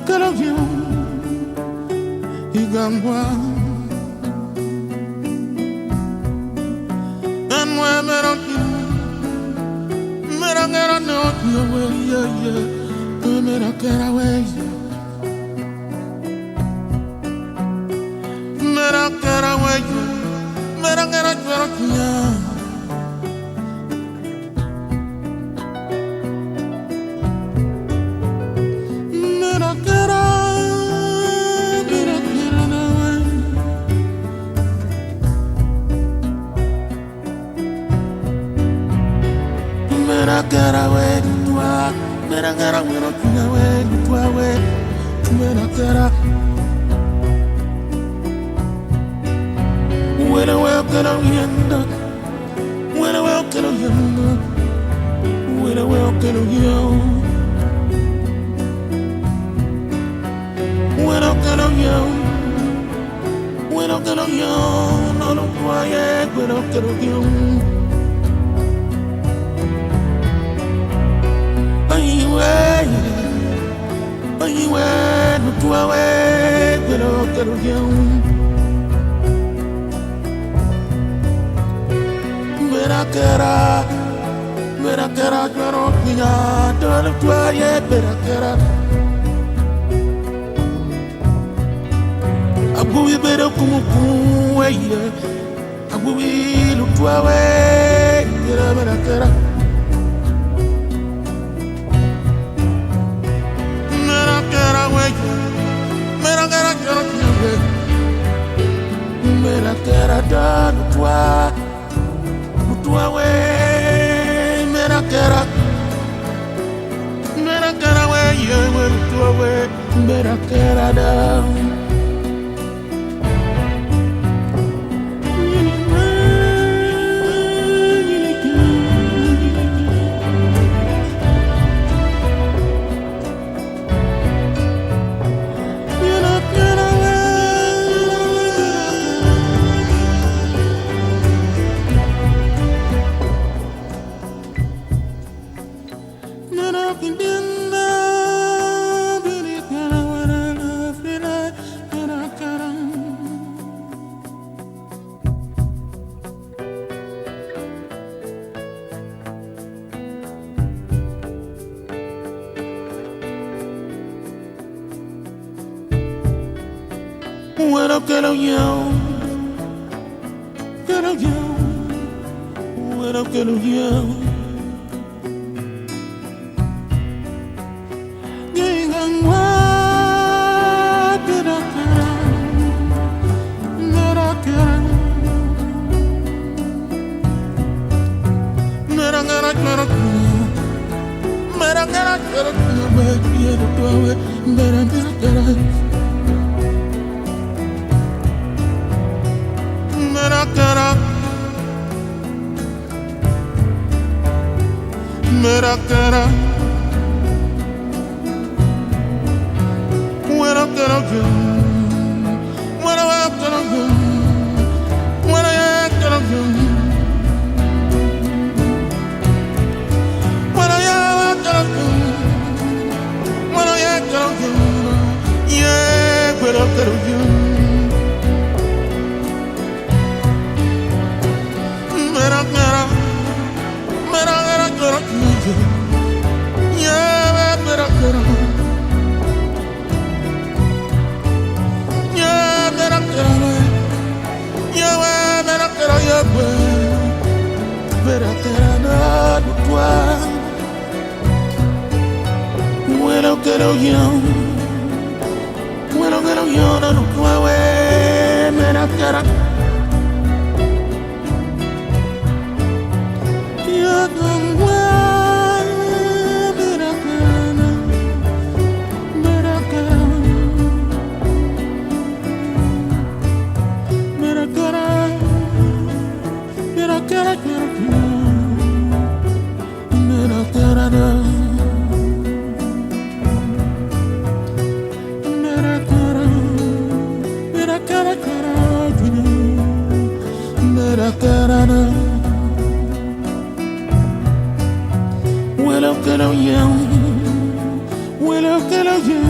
que lo vio y gambua en mueve mira que era no mira que era wey mira que era wey mira que era Mera cara, at you.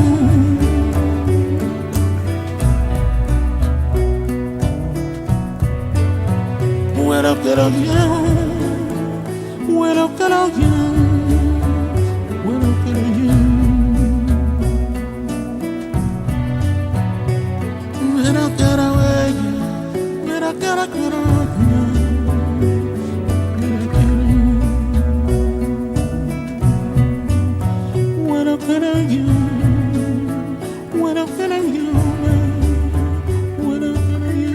When I get on you, when I get on you, when I get on you, when I get away, when I get on you, when I get on you, when I get on you, when I get on you, when I get on you.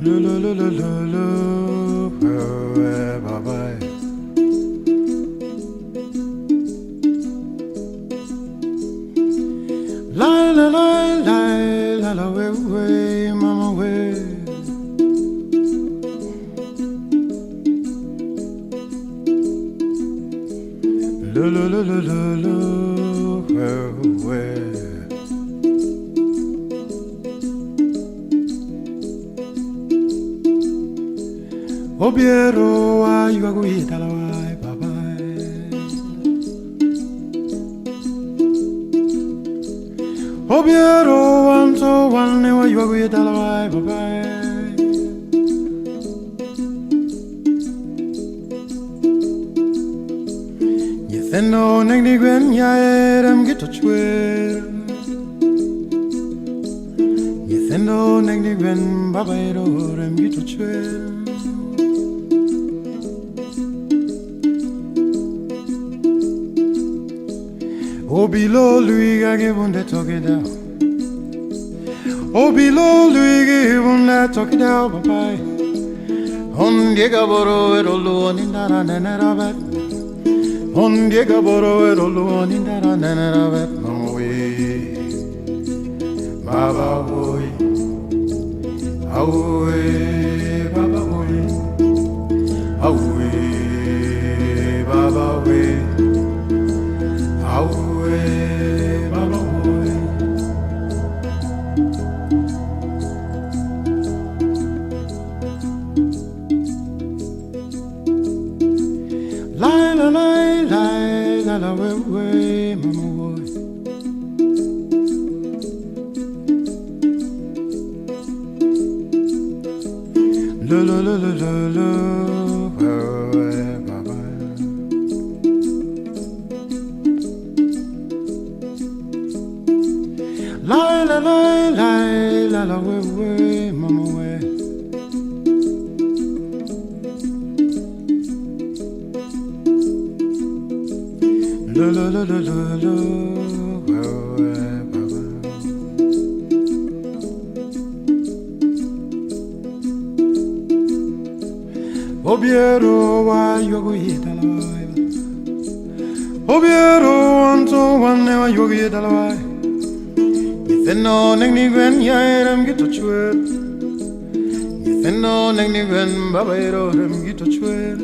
lo lo lo lo lo lo, bye bye. La la la la la la way mama way. Lo lo lo lo lo lo way. Obiero ayu aguita la way bye bye. Obiero anto wane ayu aguita la way bye bye. Yetheno negni gwen yaerem gito chwer. Yetheno negni gwen babaero rem gito chwer. Obilo lui gage bunde tokeda. Obilo lui gage bunde tokeda bye. On diega boro erolo nindara nenerabat. On diega boro erolo nindara nenerabat. Mawe, baba boy, awe, baba boy, awe, baba boy, awe. La la way mama boy. Lo lo lo lo lo lo baba. La la la la la la way mama way. Lo lo lo lo lo lo, baba. Obiero wa yoguita la way. Obiero anto wane wa yoguita la way. Yetheno negni gwen yaerem gito chwer. Yetheno negni gwen babaero rem gito chwer.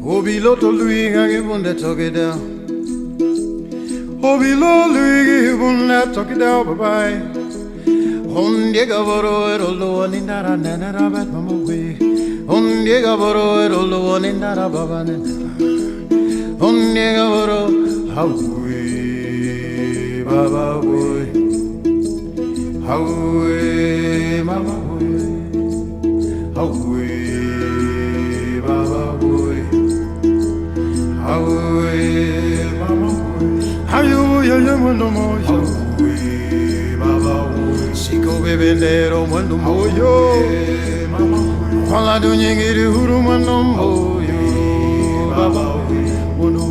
Obiloto lui gage bunde tokeda. Obilo lui gage bunde tokeda bye bye. On diega boro erolo nindara nenera bat mama we. On diega boro erolo nindara baba nenera. On diega boro hawe baba we. Hawe mama we. Hawe baba we. Awe mama ayo yo yo mundo moyo baba siko bebendero mundo moyo mama wala dunyingiri huru mundo moyo baba mundo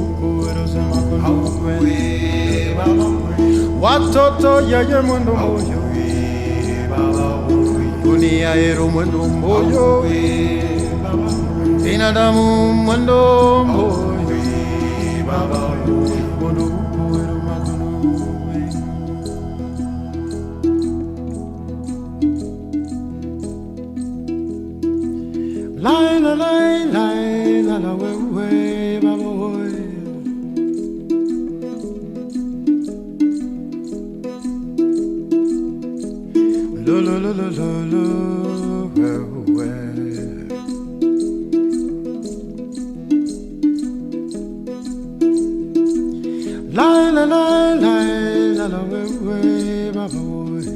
ero sama kono baba watoto ya yo mundo moyo baba dunia ero mundo moyo baba binadamu mundo moyo baba bono ero makono la la la la la la we baba boy. Lo lo lo lo lo lo we. La la la la la la way baba boy.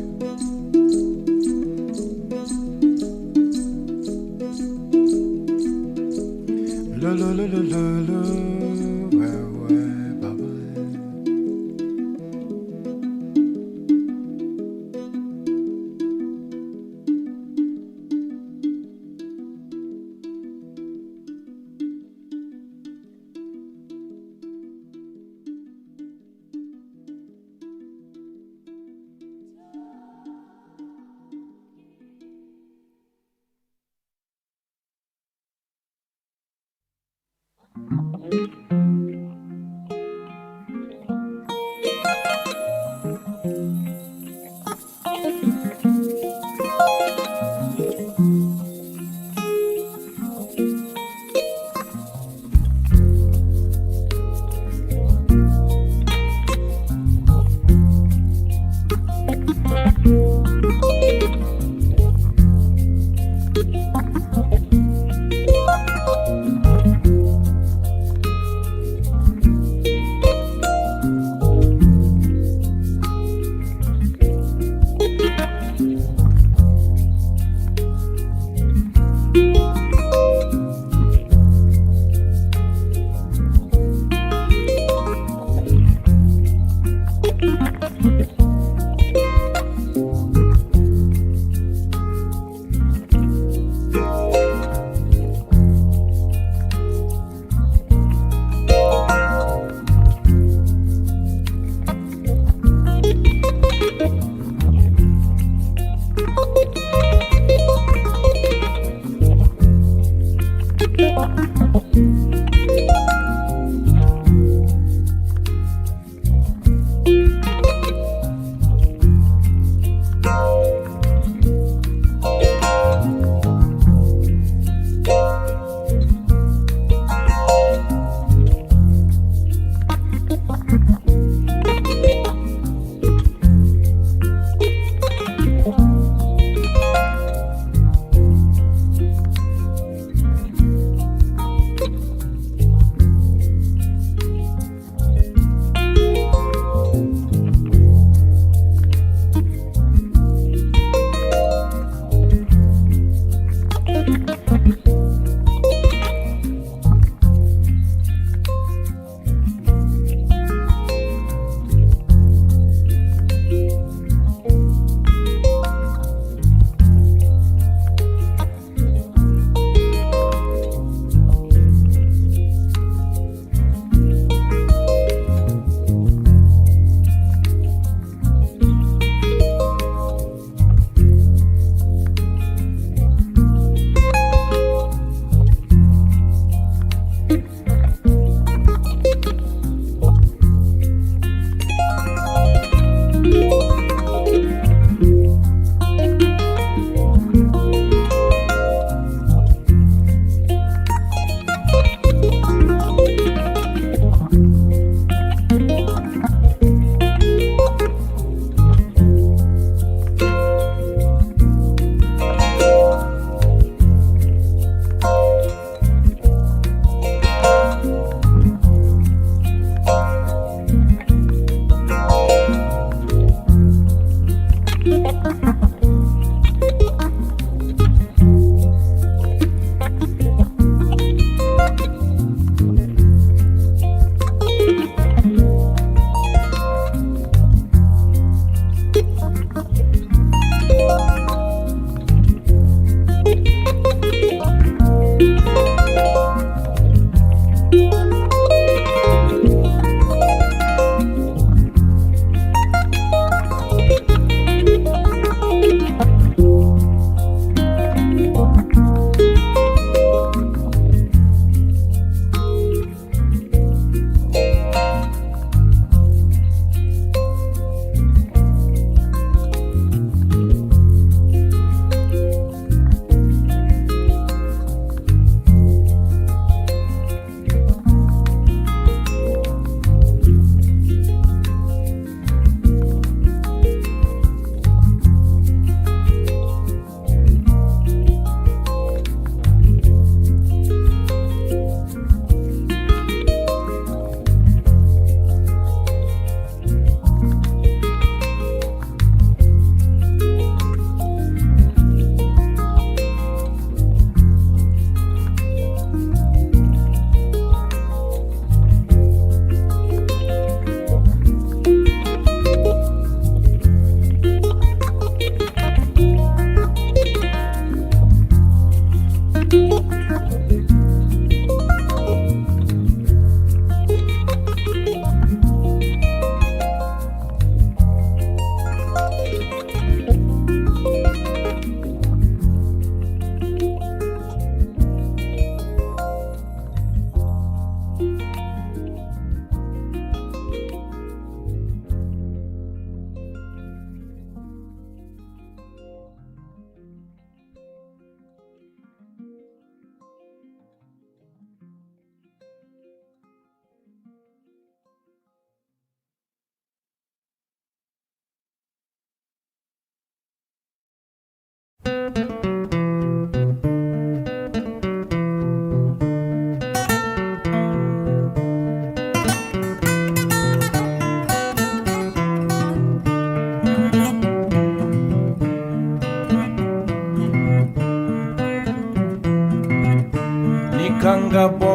Lo lo lo lo lo lo way baba.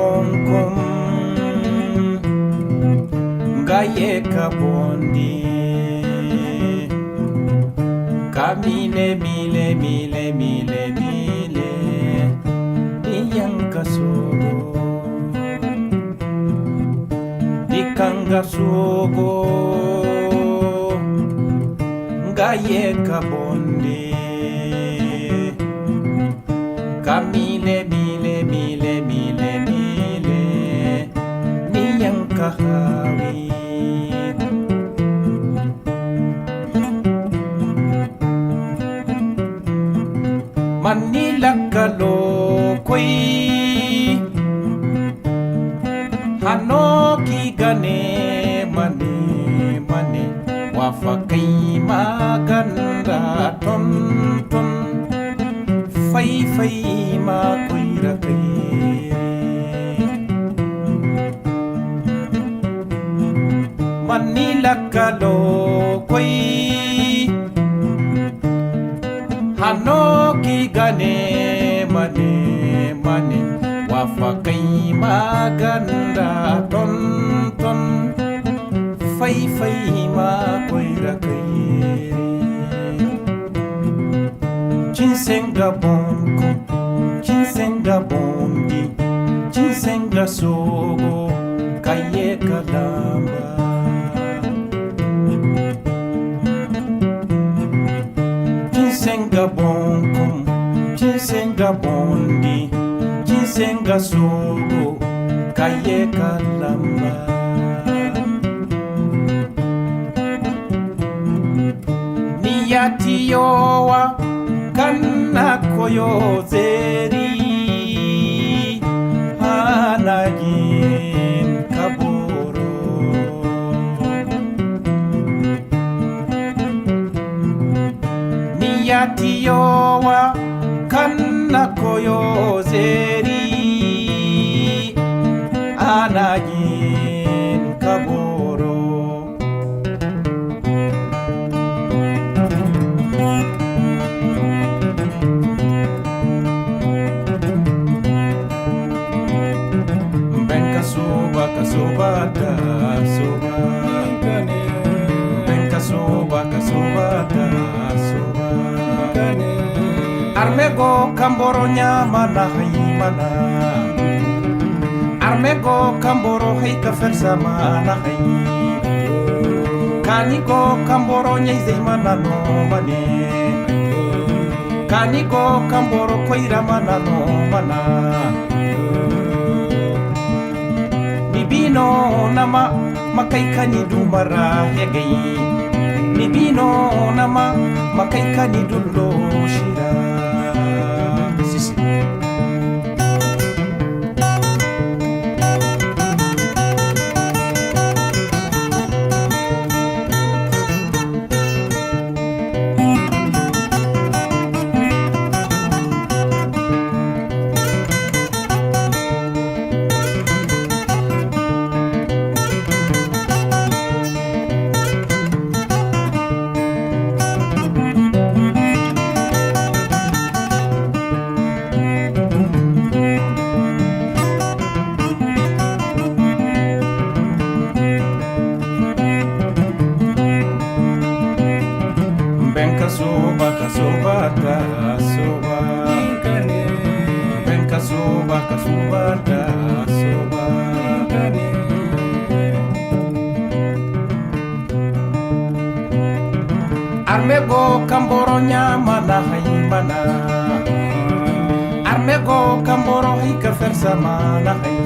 bonkum gaye kabondi kamile mile mile mile mile iyanka sogo ikanga sogo gaye kabondi kamile mile mile mile mile niyanka hawi Manila kalokoi Hanoki gane mane mane Wafakai maganda ton ton Fai fai ma kuira kai Manila kalokoi Hanoki gane mane mane Wafakai maganda ton ton Fai fai ma koira kai Chinsenga bonko Chinsenga bondi Chinsenga sogo Kaye kalamba Chinsenga bonkum, chinsenga bondi, chinsenga sogo, kaye kalamba. Niyati yowa, kana koyo zeri, hanagin kaboro. Niyati yowa, kana koyo zeri, hanagin kaboro. Kasoba da soba kane kasoba da soba kane armego kamboro nyama na haimana armego kamboro hay ka fersa mana hay kanigo kamboro nyai zeimana no mane kanigo kamboro koira mana no mana Mibino nama makaikani dumara hegai Mibino nama makaikani dullo shira Sisi Kasoba da soba kane Ben kasoba da soba kane Armego kamboro nyama na haimana Armego kamboro hika fersa mana hai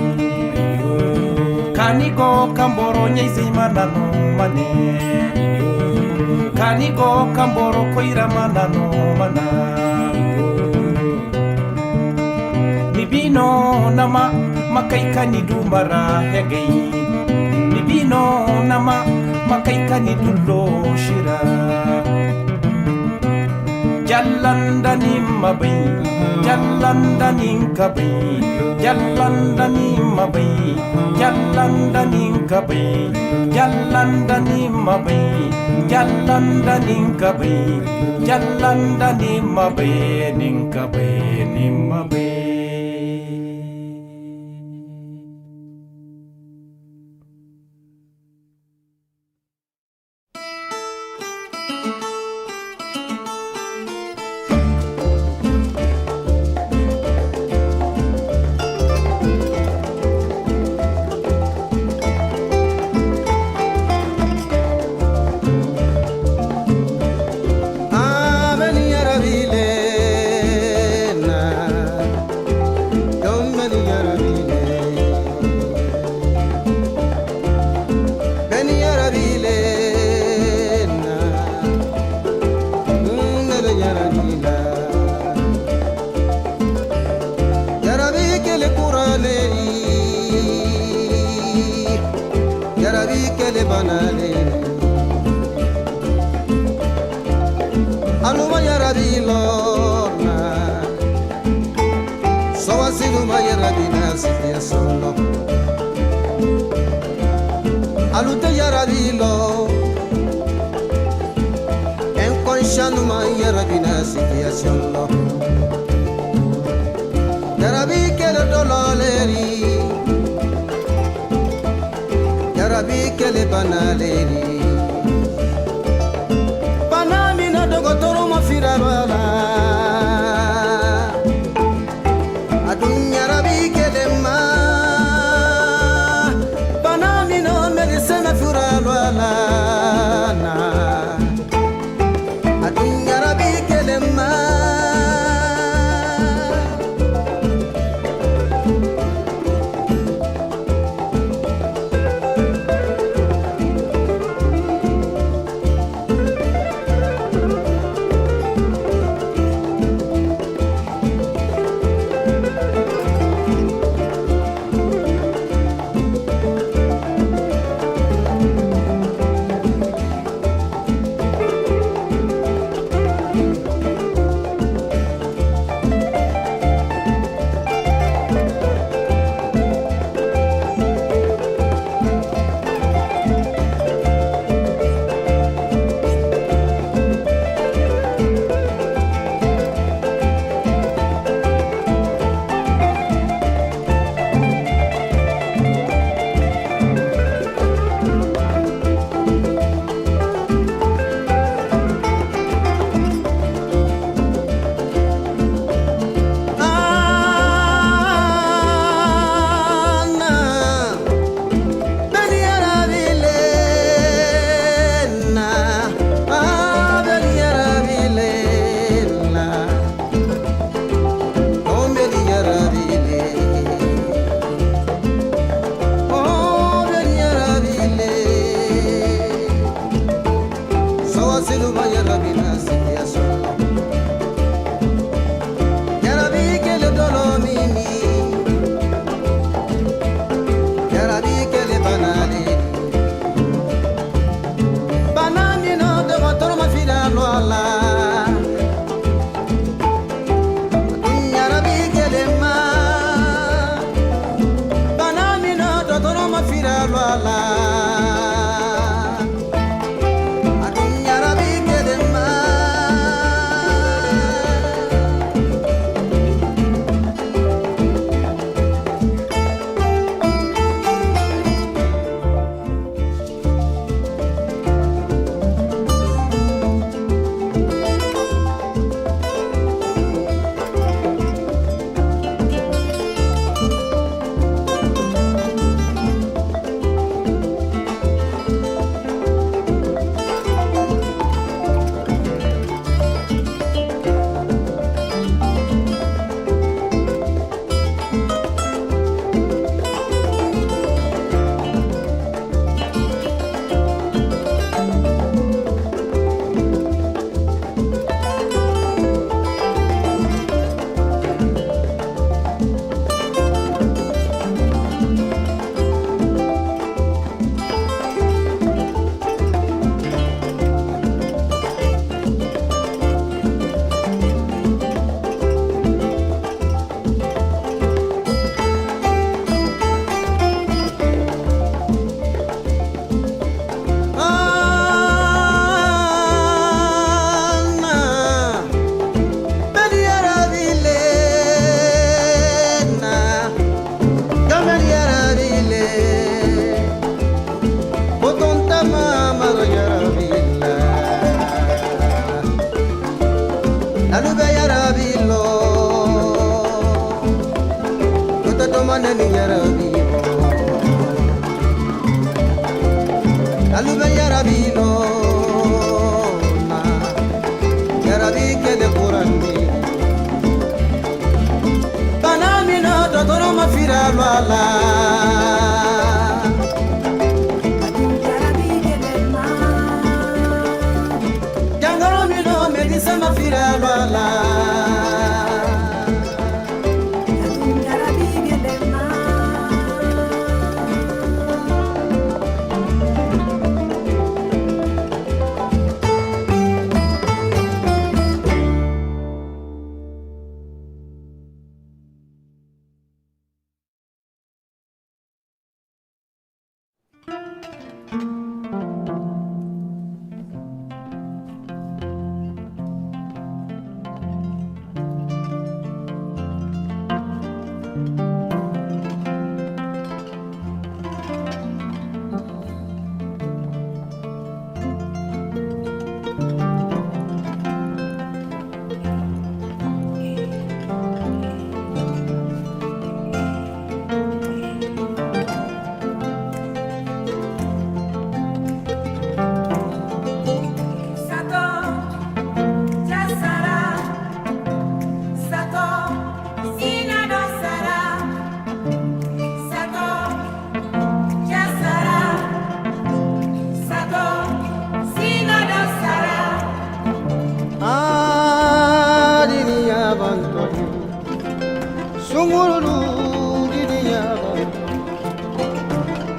Kanigo kamboro nyai mana no mane Kanigo kamboro koira mana no mana Nibino nama makaikani dumara hegai Nibino nama makaikani dullo shira Jallanda nimma bay Jallanda ninka bay Jallanda nimma bay Jallanda ninka bay Jallanda nimma bay Jallanda ninka bay Jallanda nimma bay Ninka bay nimma bay banale aluma yarabi lorna sawasilu yarabi nasiya solo alute yarabi lo enconsciano yarabi nasiya solo yarabi kele dololeri yarabi kele banaleri banami na dogotoro mafira wala adunya rabi kele ma banami no medicine fura wala na adunya rabi kele ma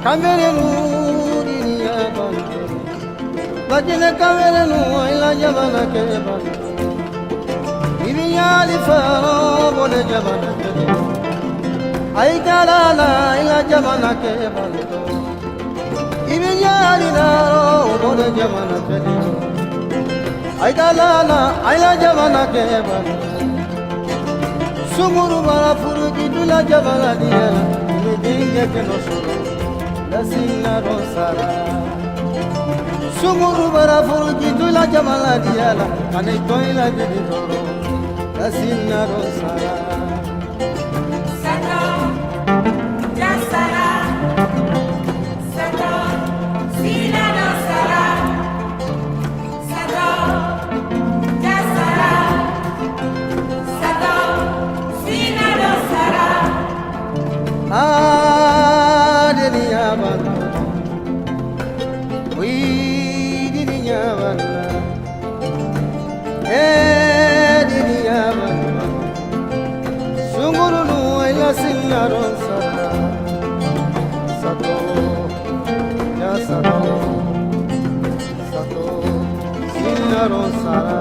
Kamerenu diniya bantu, lajine kamerenu ila jabana ke bantu. Ibiyali faro bole jabana ke bantu. Ay kalala ila jabana ke bantu. Ibiyali naro bole jabana ke bantu. Ay kalala ila jabana ke bantu. Sumuru bara furuji dula jabana diya, dinge ke no soro. Lasina rosara Sumuru bara furuji dula jamala diala Kane toila didi toro Lasina rosara Sato, jasara Sato, sina rosara Sato, jasara Sato, sina rosara Diniya bantu Oi diniya bantu Diniya bantu Sumuru nu ila sinna rosara Sato ya sato Sato sinna rosara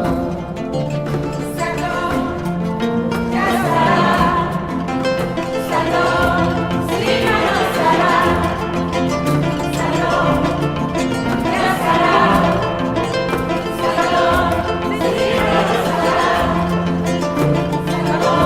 Sato, jasara Sato, sina rosara Sato, jasara Sato, sina rosara Sato,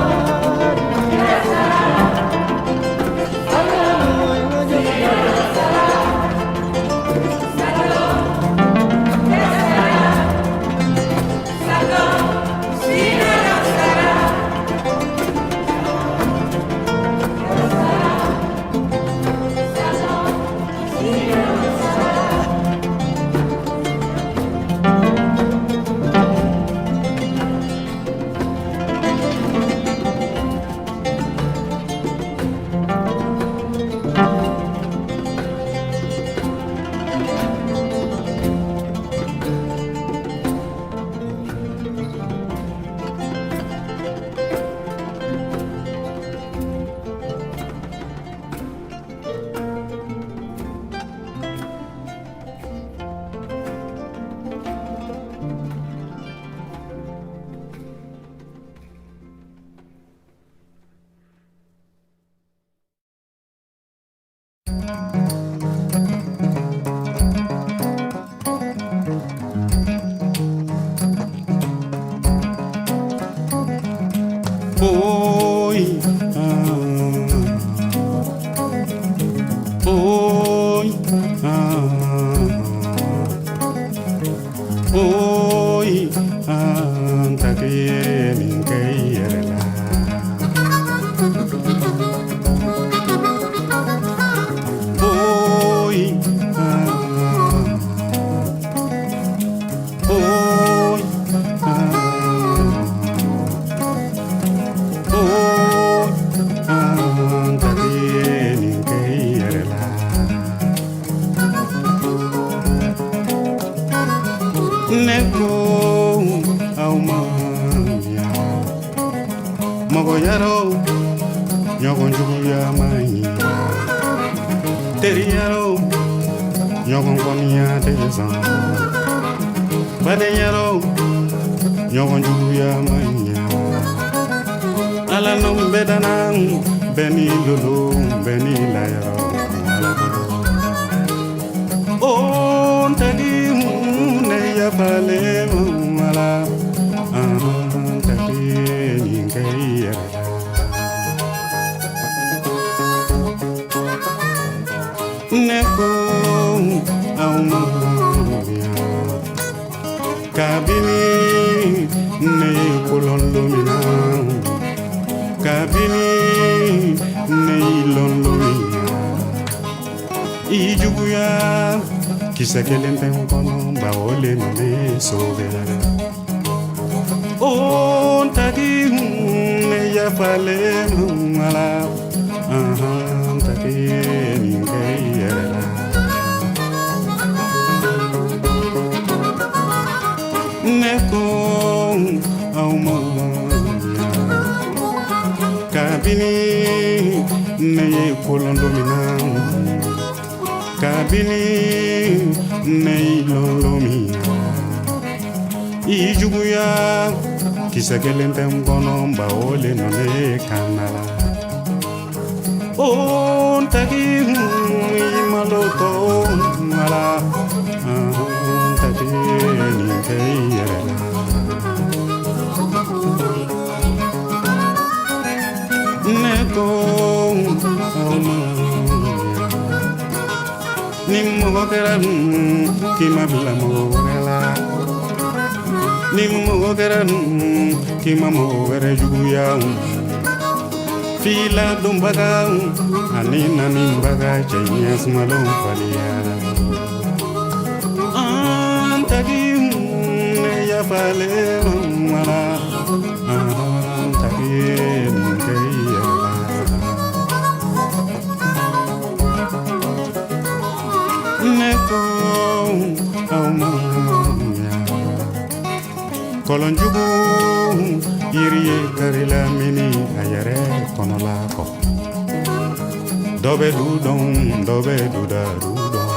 neko aumia kabini ne kolondomina kabini ne londomina ijuguya kisakelen penkono baole no me sovera on tagi ne ya fale mala tagi ni kayela neko auma kabini ne kolondomina kabini ne londomina ijuguya kisakelen penkono baole no me kanala on tagi maloto mala tagi ni kayela neko nimogera kimabla mogela nimogera kimamogera juguya fila dumbaga anina nimbaga chayas malum falia antagi ya fale mala antagi kayala neko aumanya kolonjugu iriye karila mini ayare konolako dobe dudon dobe duda dudon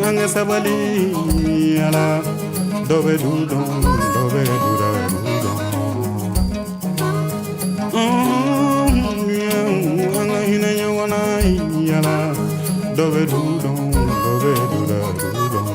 anga sabali ala dobe dudon dobe duda dudon anga hinanya wana yala dobe dudon dobe duda dudon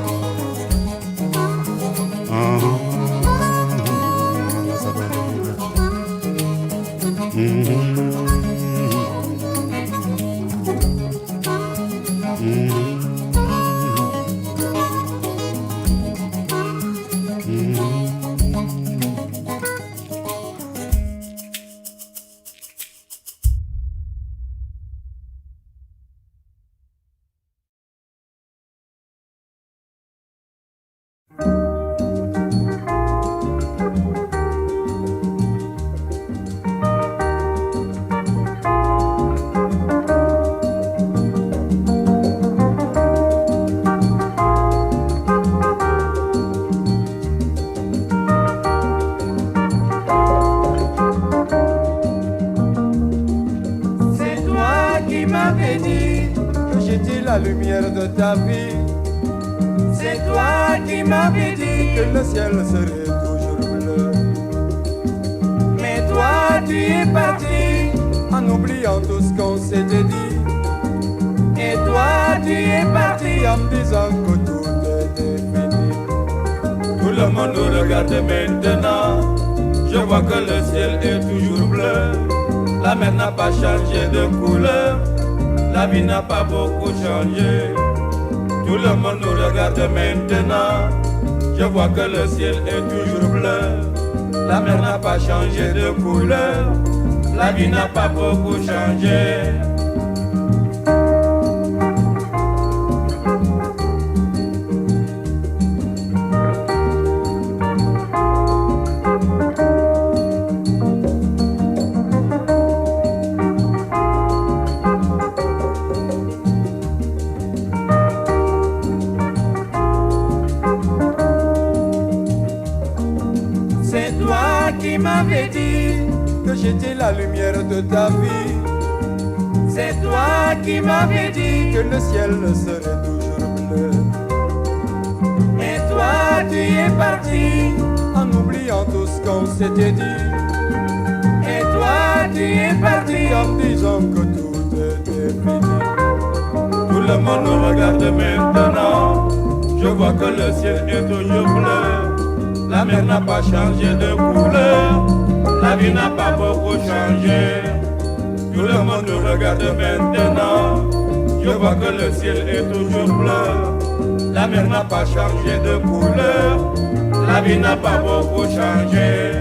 La lumière de ta vie, c'est toi qui m'avais dit que le ciel serait toujours bleu. Mais toi tu es parti en oubliant tout ce qu'on s'était dit. Et toi tu es parti en me disant que tout était fini. Tout le monde nous regarde maintenant. Je vois que le ciel est toujours bleu. La mer n'a pas changé de couleur. La vie n'a pas beaucoup changé. Tout le monde nous regarde maintenant. Je vois que le ciel est toujours bleu. La mer n'a pas changé de couleur. La vie n'a pas beaucoup changé. Qui m'avait dit que j'étais la lumière de ta vie. C'est toi qui m'avais dit que le ciel serait toujours bleu. Et toi tu es parti en oubliant tout ce qu'on s'était dit. Et toi tu es parti en me disant que tout était fini. Tout le monde nous regarde maintenant. Je vois que le ciel est toujours bleu. La mer n'a pas changé de couleur. La vie n'a pas beaucoup changé. Tout le monde regarde maintenant, je vois que le ciel est toujours bleu. La mer n'a pas changé de couleur, la vie n'a pas beaucoup changé.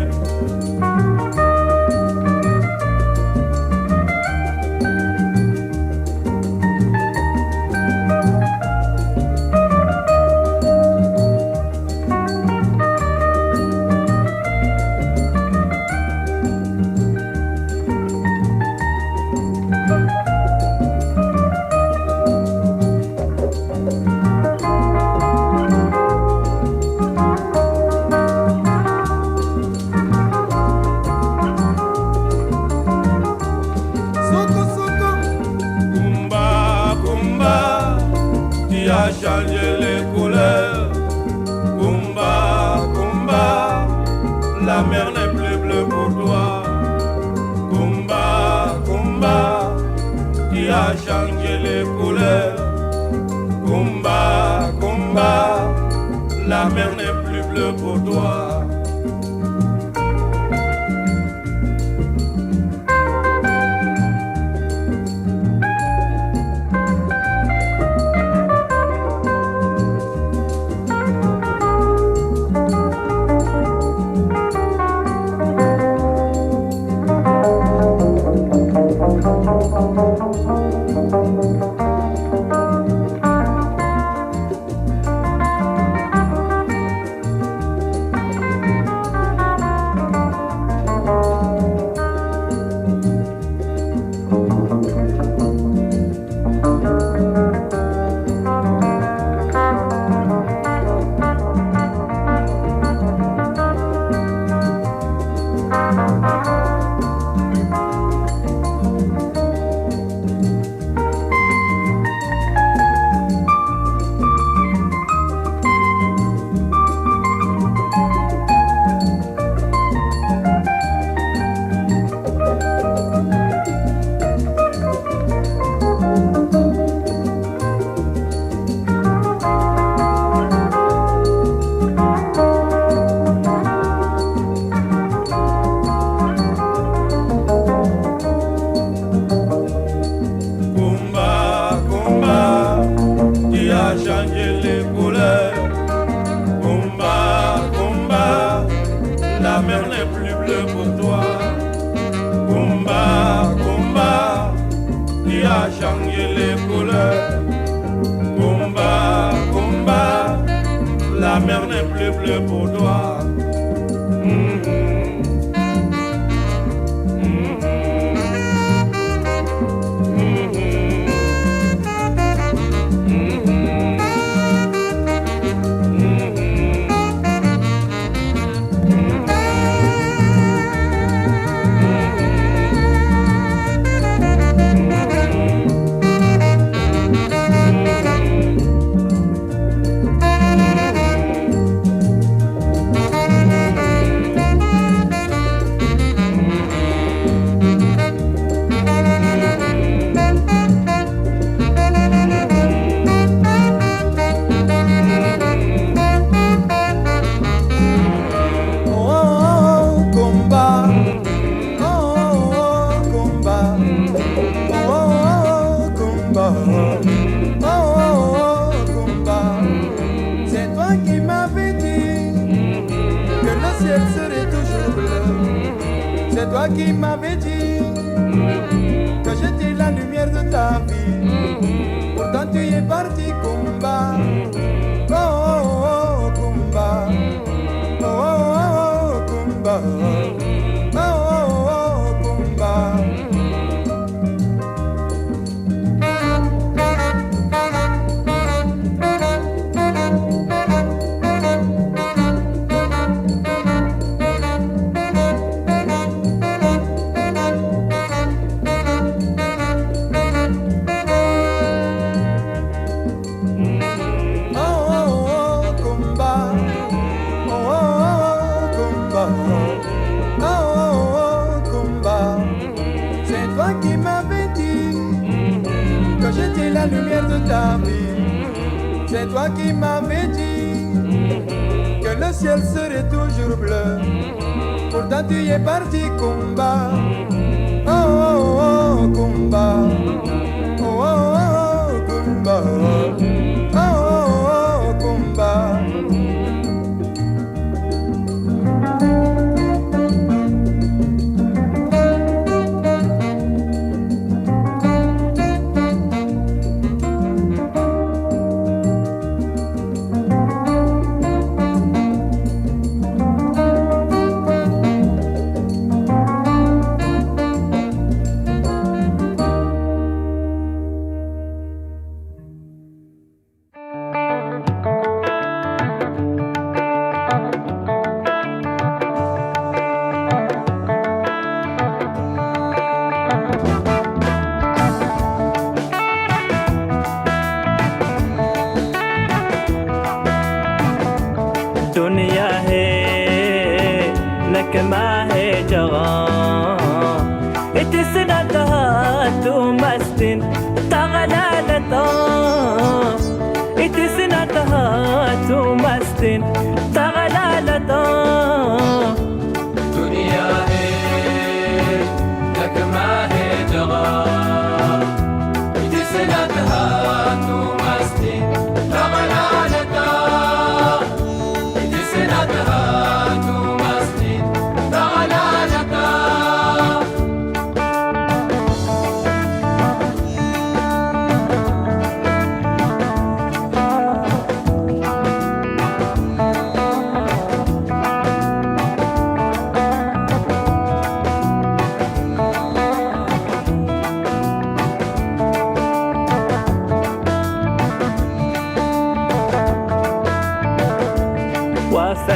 Changer les couleurs, Kumba, Kumba, la mer n'est plus bleue pour toi. Kumba, Kumba, tu as changé les couleurs. Kumba, Kumba, la mer n'est plus bleue pour toi. C'est toi qui m'avais dit que j'étais la lumière de ta vie. Pourtant tu es parti, Kumba. Oh, oh, oh, Kumba. Oh, oh, oh, Kumba. Oh, oh, oh, Kumba. La lumière de ta vie, c'est toi qui m'avais dit que le ciel serait toujours bleu. Pourtant tu y es parti, Kumba. Oh, oh, oh, Kumba.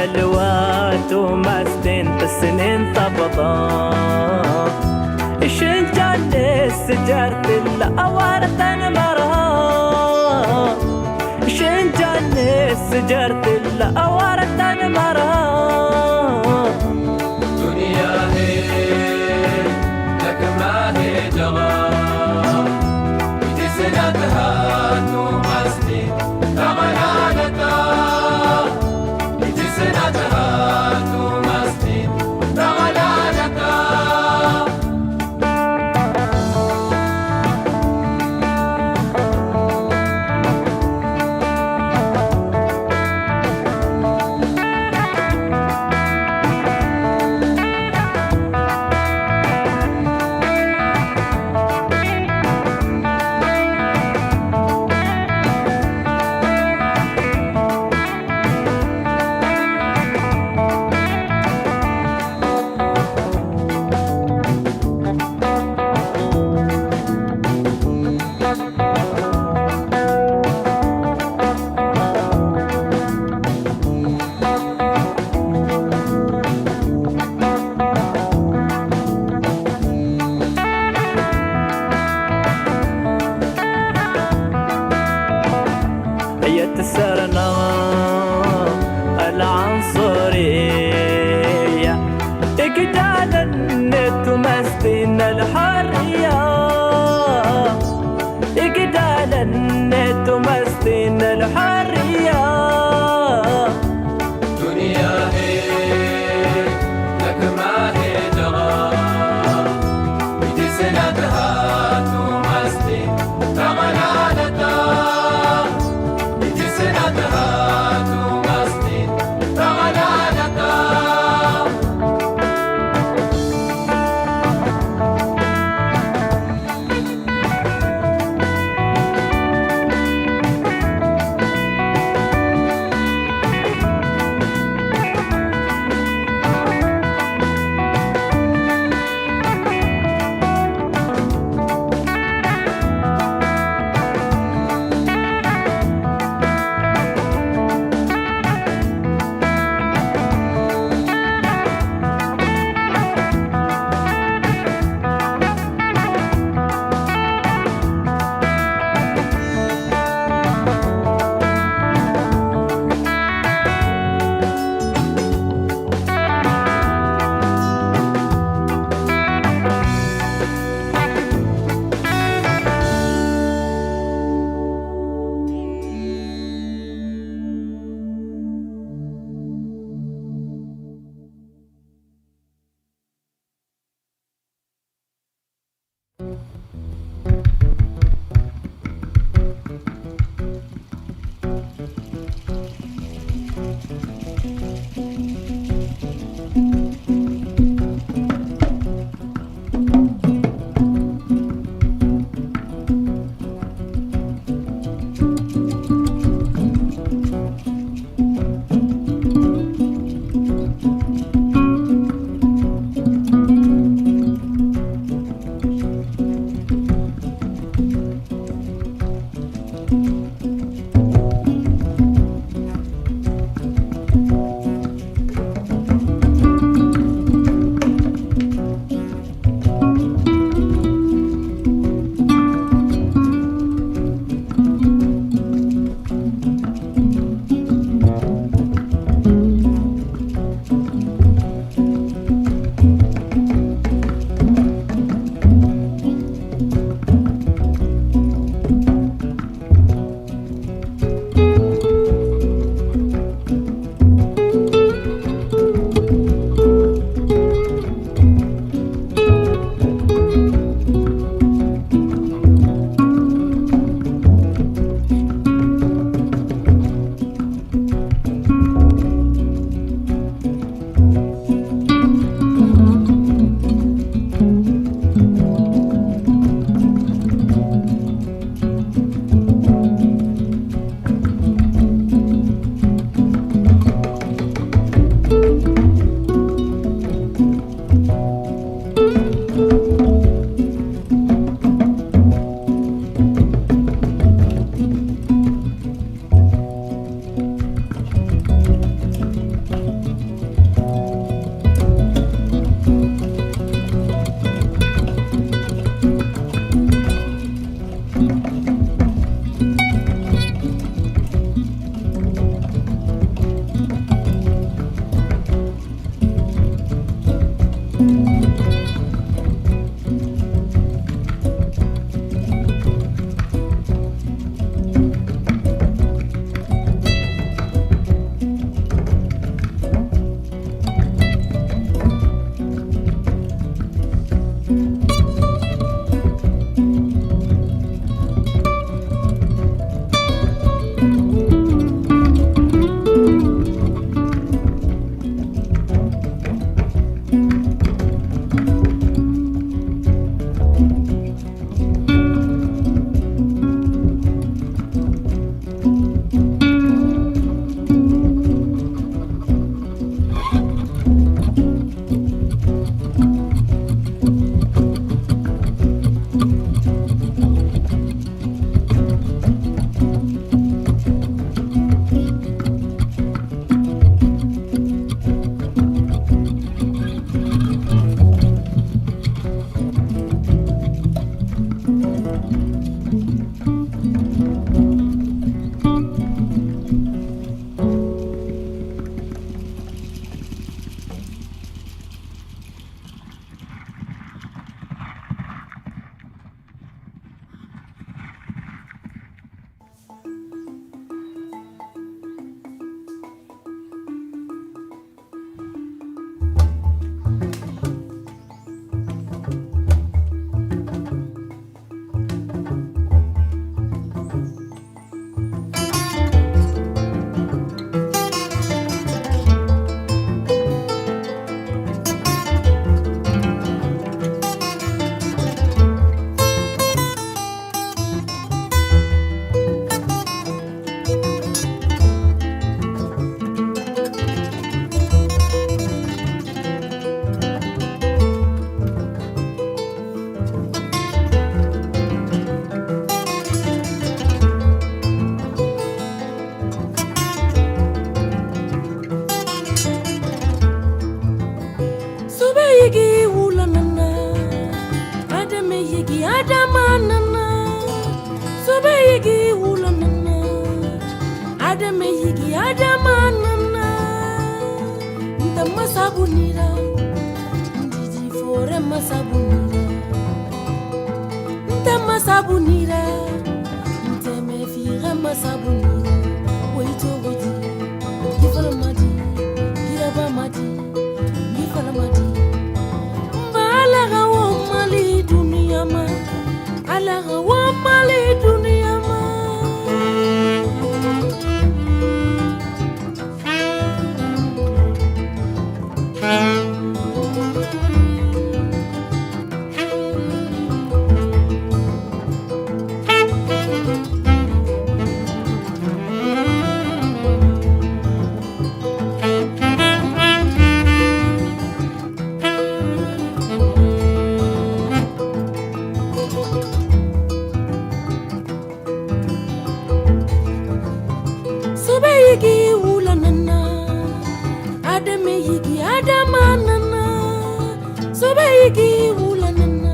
بلوات ومستين تسنين طبطان شنجان السجارة الأوارة مرها شنجان السجارة الأوارة مرها دنيا هي لك ما هي جواب بجسنتها تمسني تغلالتا بجسنتها تمسني تغلالتا yigi adamanana sobe yigi ulanana adame yigi adamanana nta masabunira ndiji fore masabunira nta masabunira nta me fira masabunira waito godi gifala madi giraba madi gifala madi mbala gawo mali dunia ma ala gawo mali dunia ma yigi ulanana adame yigi adamanana sobe yigi ulanana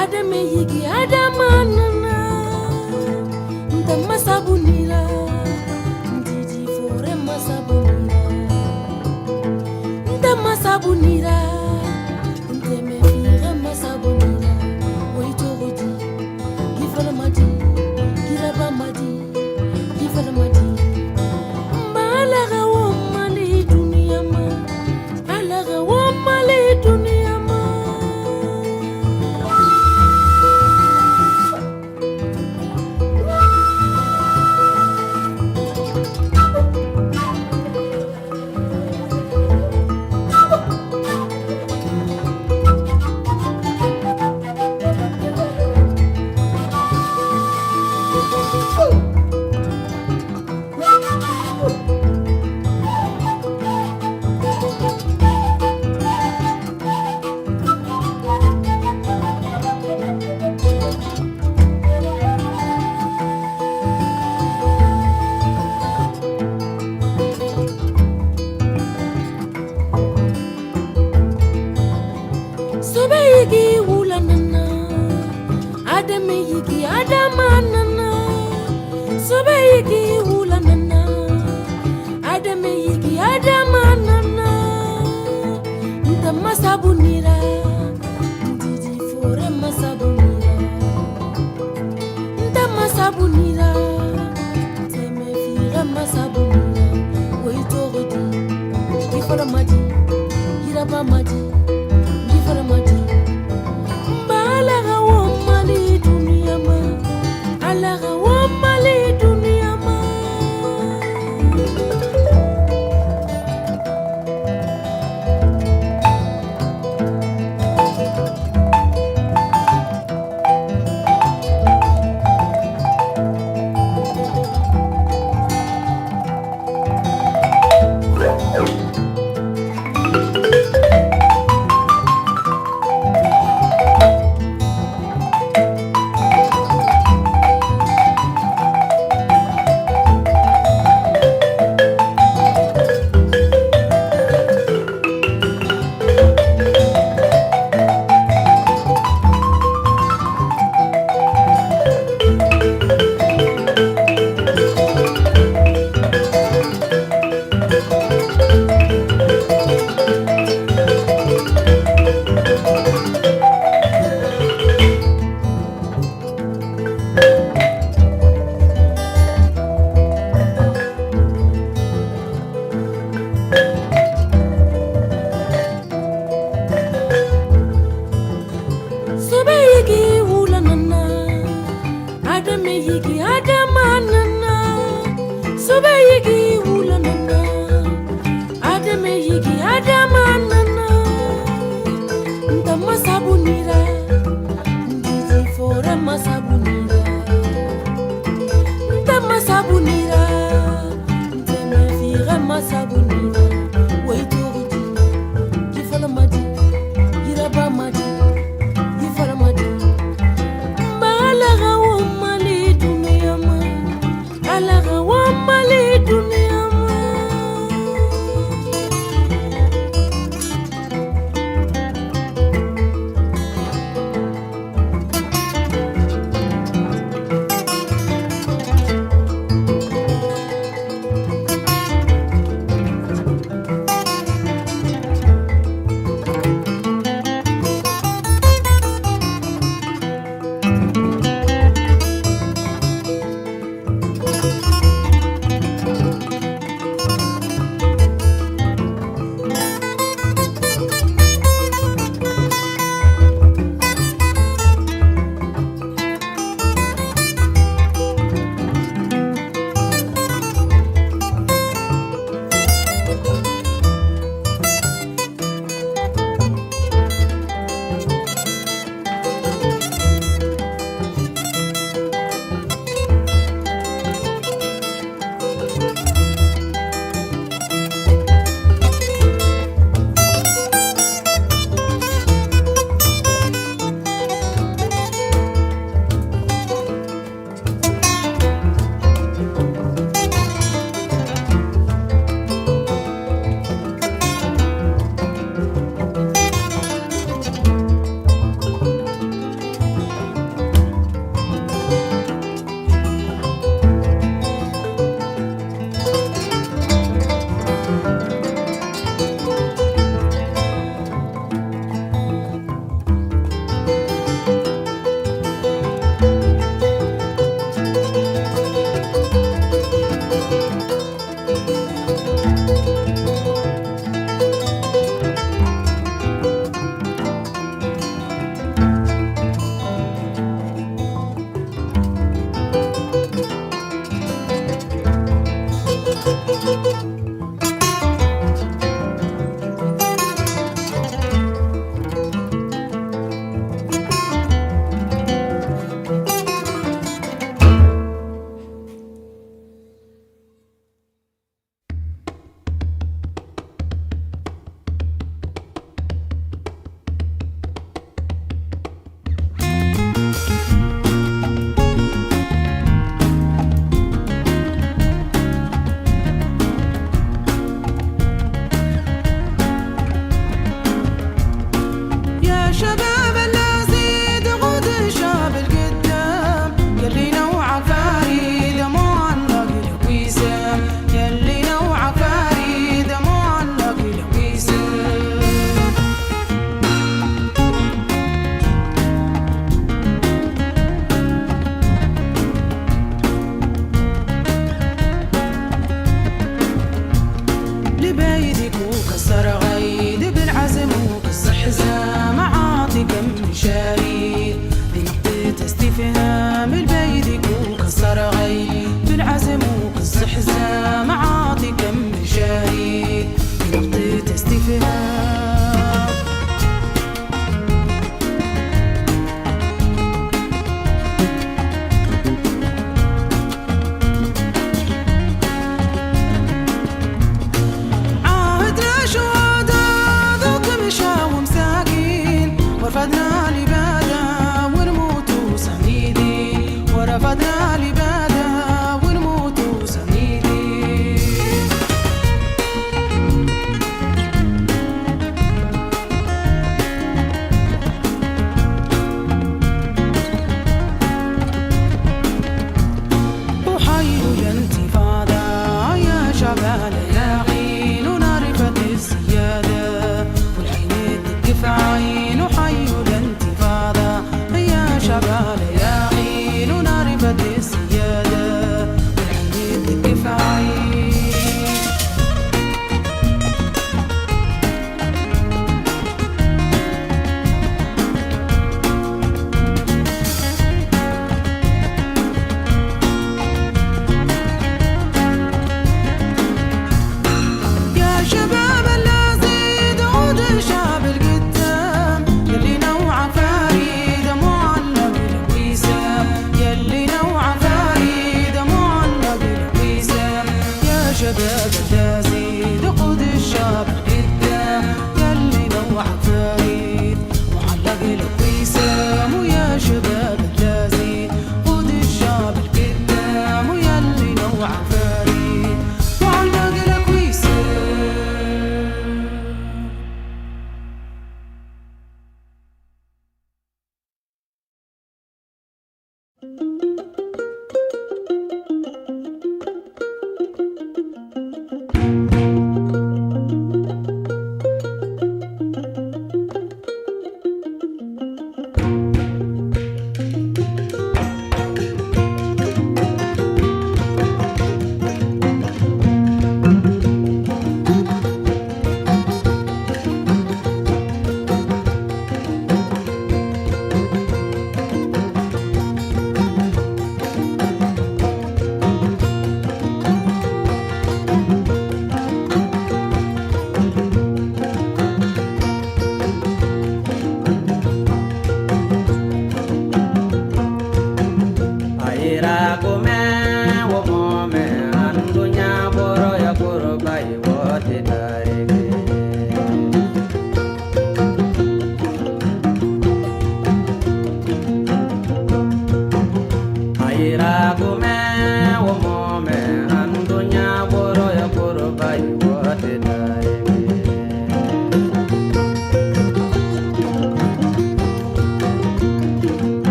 adame yigi adamanana nta masabunira ndiji fore masabunira nta masabunira nta me fira masabunira waito godi gifala madi giraba madi gifala madi sobe yigi ulanana adame yigi adamanana sobe yigi ulanana adame yigi adamanana nta masabunira ndiji fore masabunira nta masabunira teme fira masabunira waito godi gifala madi giraba madi gifala madi mbala gawo mali dunia ma ala gawo mali dunia ma Dunia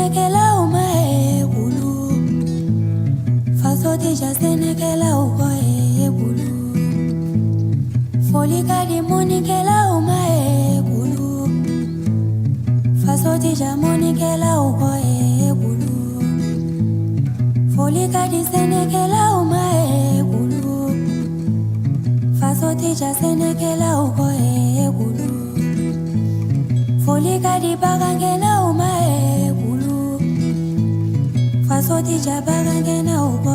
senekela uma egulu faso deja senekela uko egulu folika di monikela uma egulu faso deja monikela uko egulu folika di senekela uma egulu faso deja senekela uko egulu folika di bagangena uma egulu faso deja bagangena uko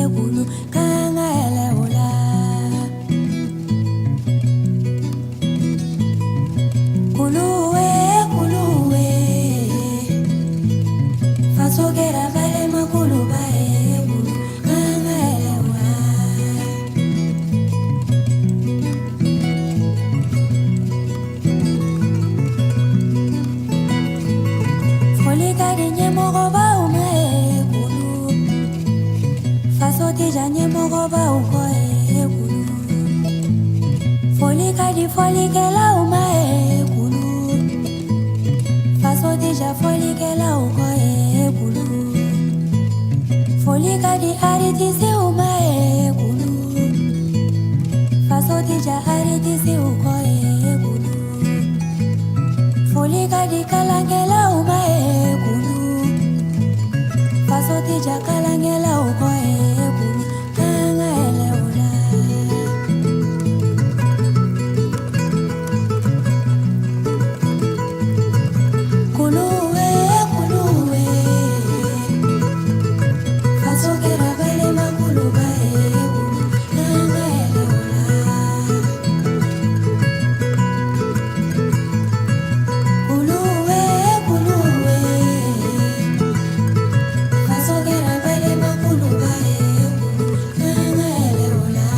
egulu kanga ele ola kuluwe kuluwe faso gera vale makuluba egulu kanga ele ola folika di nyemoroba uma egulu faso deja nyemoroba uko egulu folika di folikela uma egulu faso deja folikela uko egulu folika di aritisi uma egulu faso deja aritisi uko egulu folika di kalangela uma egulu faso deja kalangela uko egulu kanga ele ola kuluwe kuluwe faso gera vale makuluba egulu kanga ele ola kuluwe kuluwe faso gera vale makuluba egulu kanga ele ola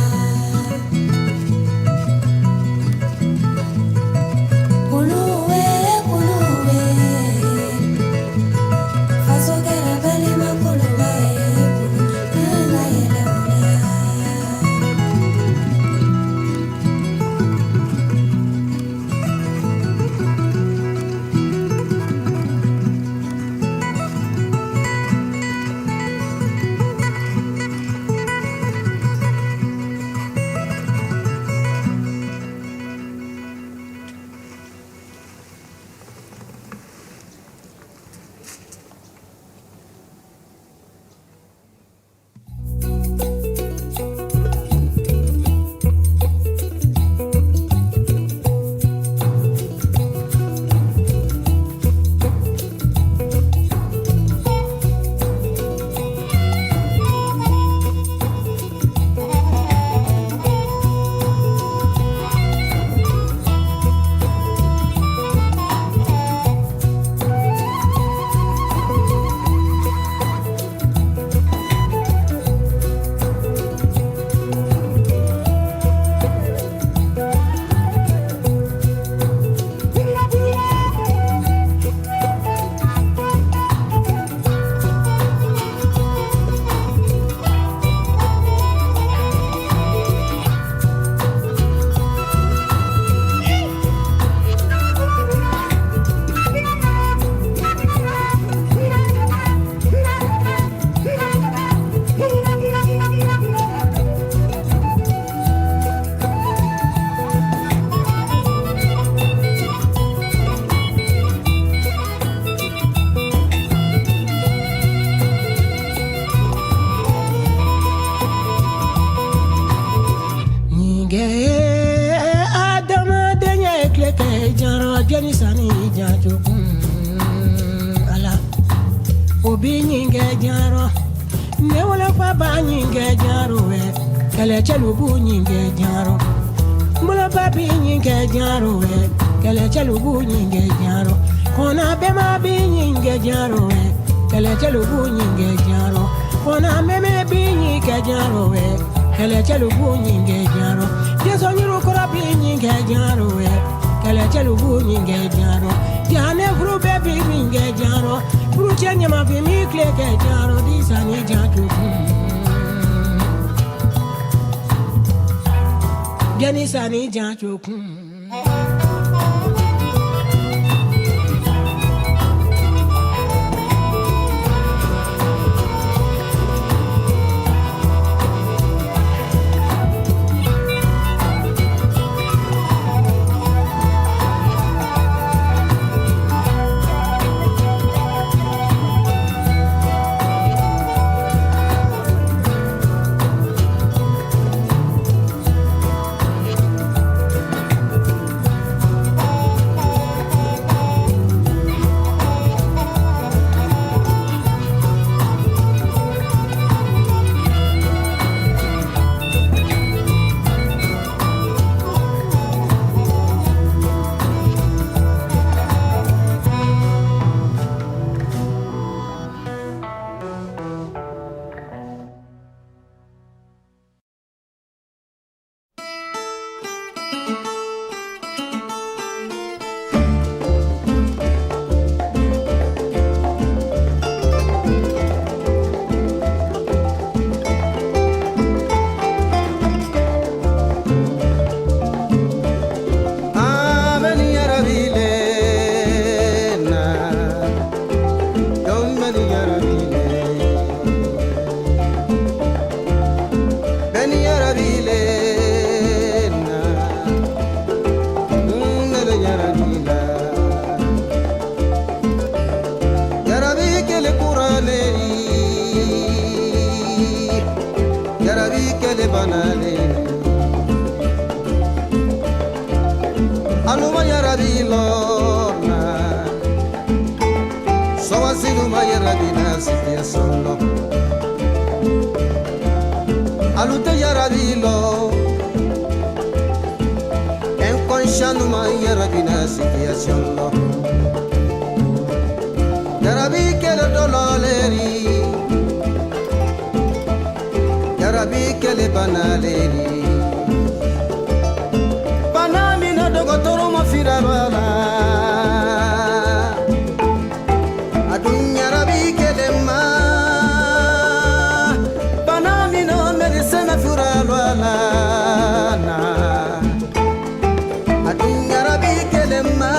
kuluwe kuluwe faso gera vale makuluba egulu kanga ele ola Adama denye kleke jaro jeni sani jajo ala obi nyinge jaro ne wala pa ba nyinge jaro we kele chelubu nyinge jaro mula papi nyinge jaro we kele chelubu nyinge jaro kona bema bi nyinge jaro we kele chelubu nyinge jaro kona meme bi nyinge jaro we kele chelubu nyinge jaro jeso nyiru kora bi nyinge jaro we kele chelubu nyinge jaro diane fru bebi nyinge jaro fru chenye ma bi mi kleke jaro disani jato Jani sani jato achando uma yarabina situation lo yarabi kele dololeri yarabi kele banaleri banamina dogotoro mafira bala adun yarabi kele ma banamina medicine fura bala na adun yarabi kele ma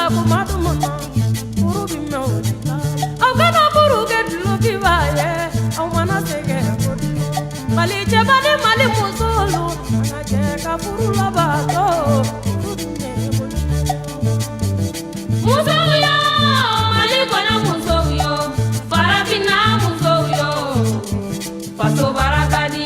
la kumadu mona Buru bi me odila Au kana buru ke dulu bi baye Au mana sege kodi Mali jebane mali musulu Ana jeka buru la bato Buru bi me odila Musoyo mali kona musoyo Farafina musoyo Faso barakadi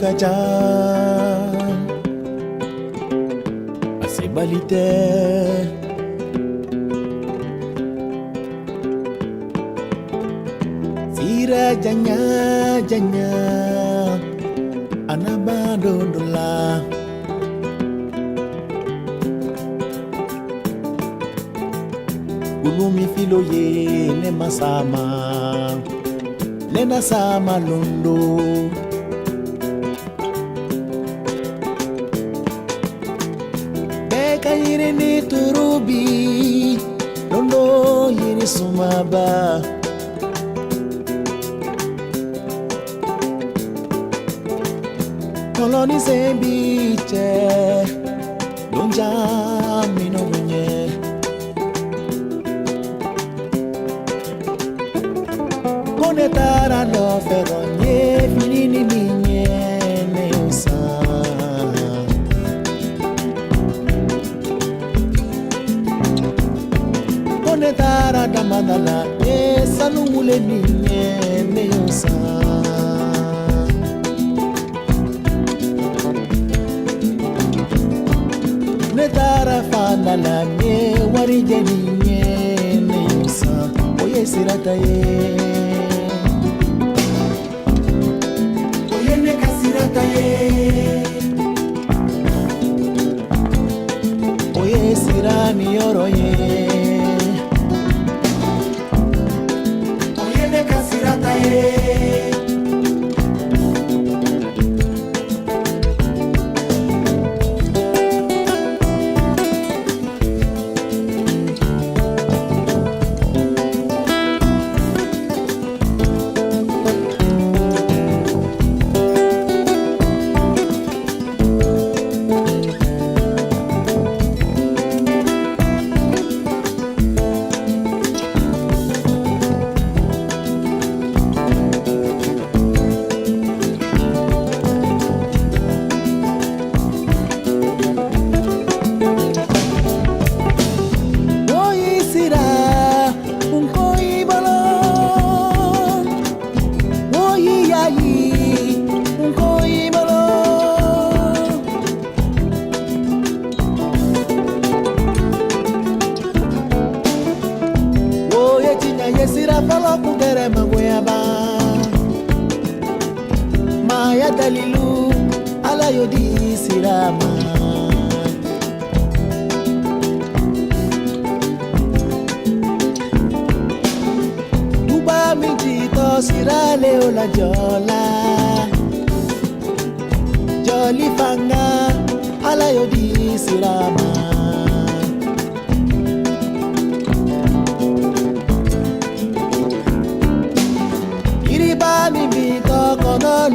Kajan Asibalite Sira janya janya Anabadondola Ulumi filoye ne masama Nena sama londo Kaire ni turubi Londo yini sumaba Koloni sembiche Donja mino bunye Konetara no feronye Finini minye ne usa Tara damanala salungule ninye neyosa Netara fanala ne warije ninye neyosa Oye sirata ye Oye neka sirata ye Oye sirani yoro ye folo kugere magoyaba Maya dalilu ala yodi sirama Duba mijito sirale ola jola Joli fanga ala yodi sirama Mi vito kono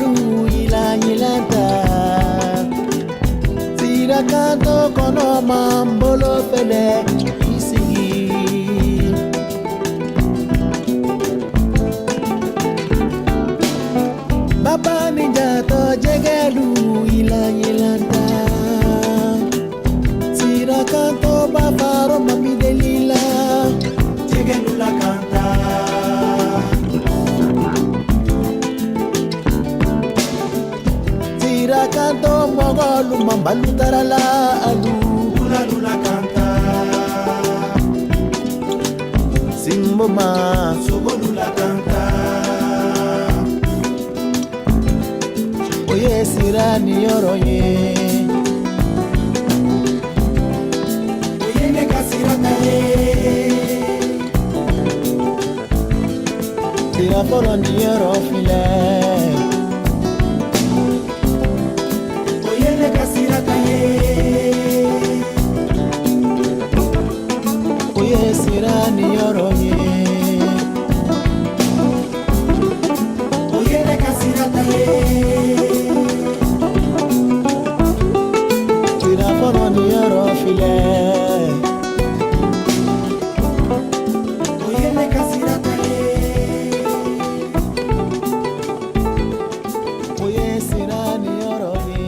ilanta Tira canto kono mambolo pele isigi Baba ninjato jegelu ilanta Tira canto bafaro mami delila Jegelu la canta Canto mogolu mambalu tarala alu Lula lula canta Simboma sobo lula canta Oye sirani yoroye Oye neka sirata ye Sira polo ni yoro file Oye sirani yoroye Oye nekasirata ye Tira fono ni yoro file Oye nekasirata ye Oye sirani yoroye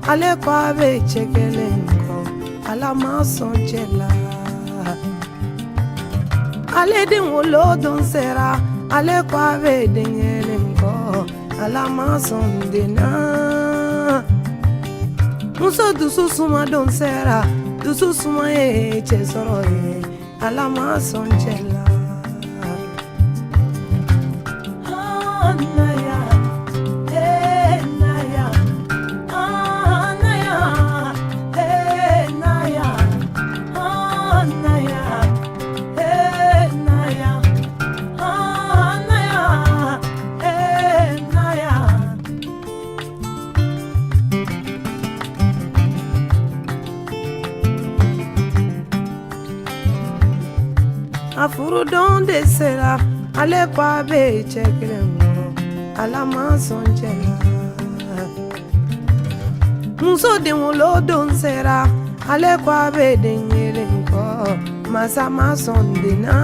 Ale kwa be chekelenko ala masonjela Ale din wolo don sera ale kwa be dinyelenko ala masondena Muso dusu suma don sera dusu suma e chesoro e ala masonjela Afuru donde sera ale kwa be chekelengo ala masonjela Muso de wolo don sera ale kwa be dinyelengo masa masondena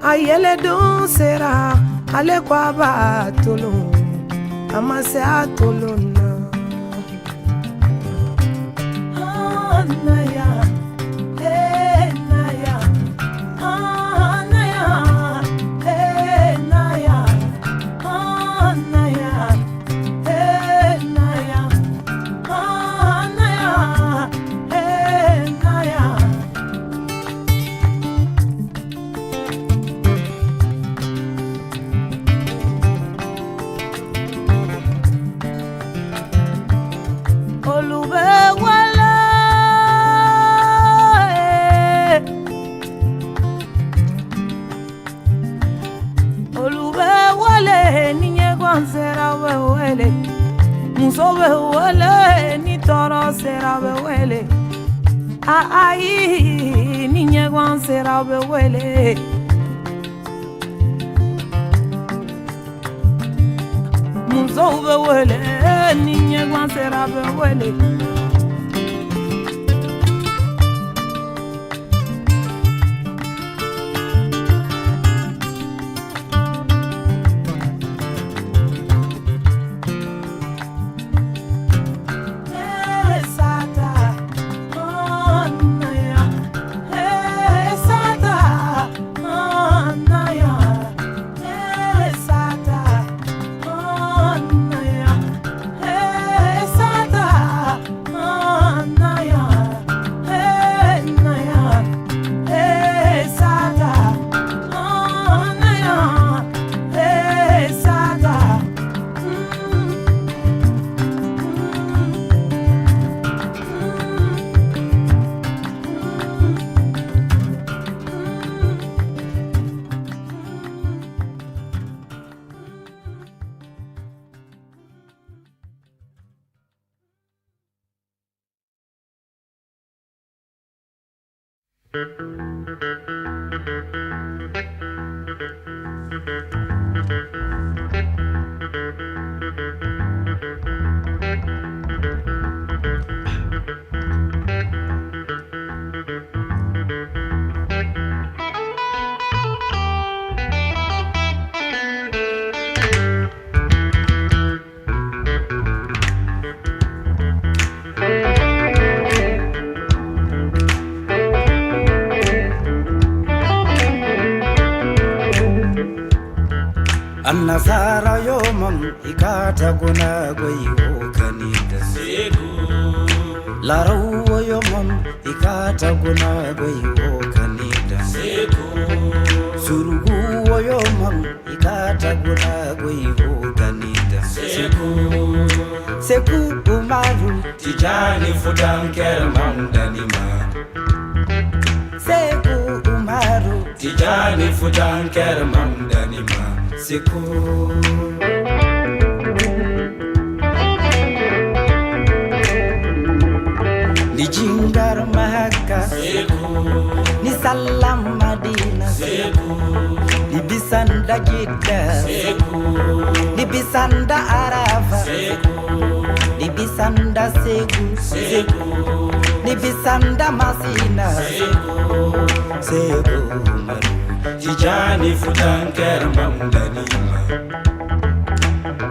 Ayele don sera ale kwa ba tolo amase atolona Ai niña gwan sera be wele Muzo be wele niña gwan sera be wele Annasara yomam ikata guna goyo kanida Segu Larawo yomam ikata guna goyo kanida Segu Surugu yomam ikata guna goyo kanida Segu Segu umaru tijani fudan kerman danima Segu umaru tijani fudan kerman danima Seku Ni jingar Maka Seku Ni salam Madina Seku Ni bisanda Jeddah Seku Ni bisanda Arafah Seku Ni bisanda Segu Seku Ni bisanda Masina Seku Seku Tijani fudan kerman danima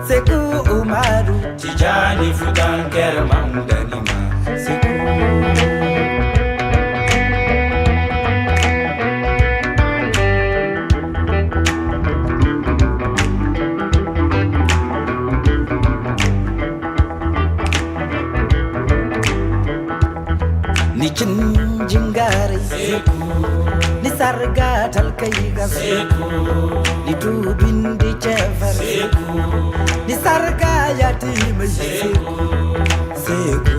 Seku umaru Tijani fudan kerman danima Seku Ni jinjingari Seku Ni sarga talkaiga Seku Ni tubin di chevar Seku Ni sarga yatim Seku Seku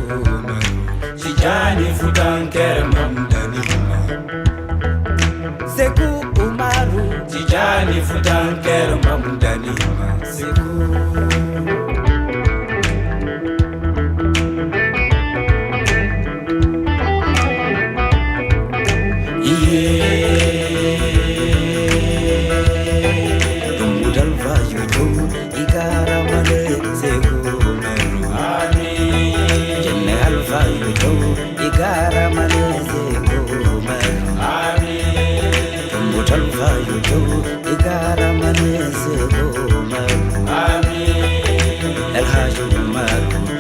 Tijani fudan kerman danima Seku umaru Tijani fudan kerman danima Seku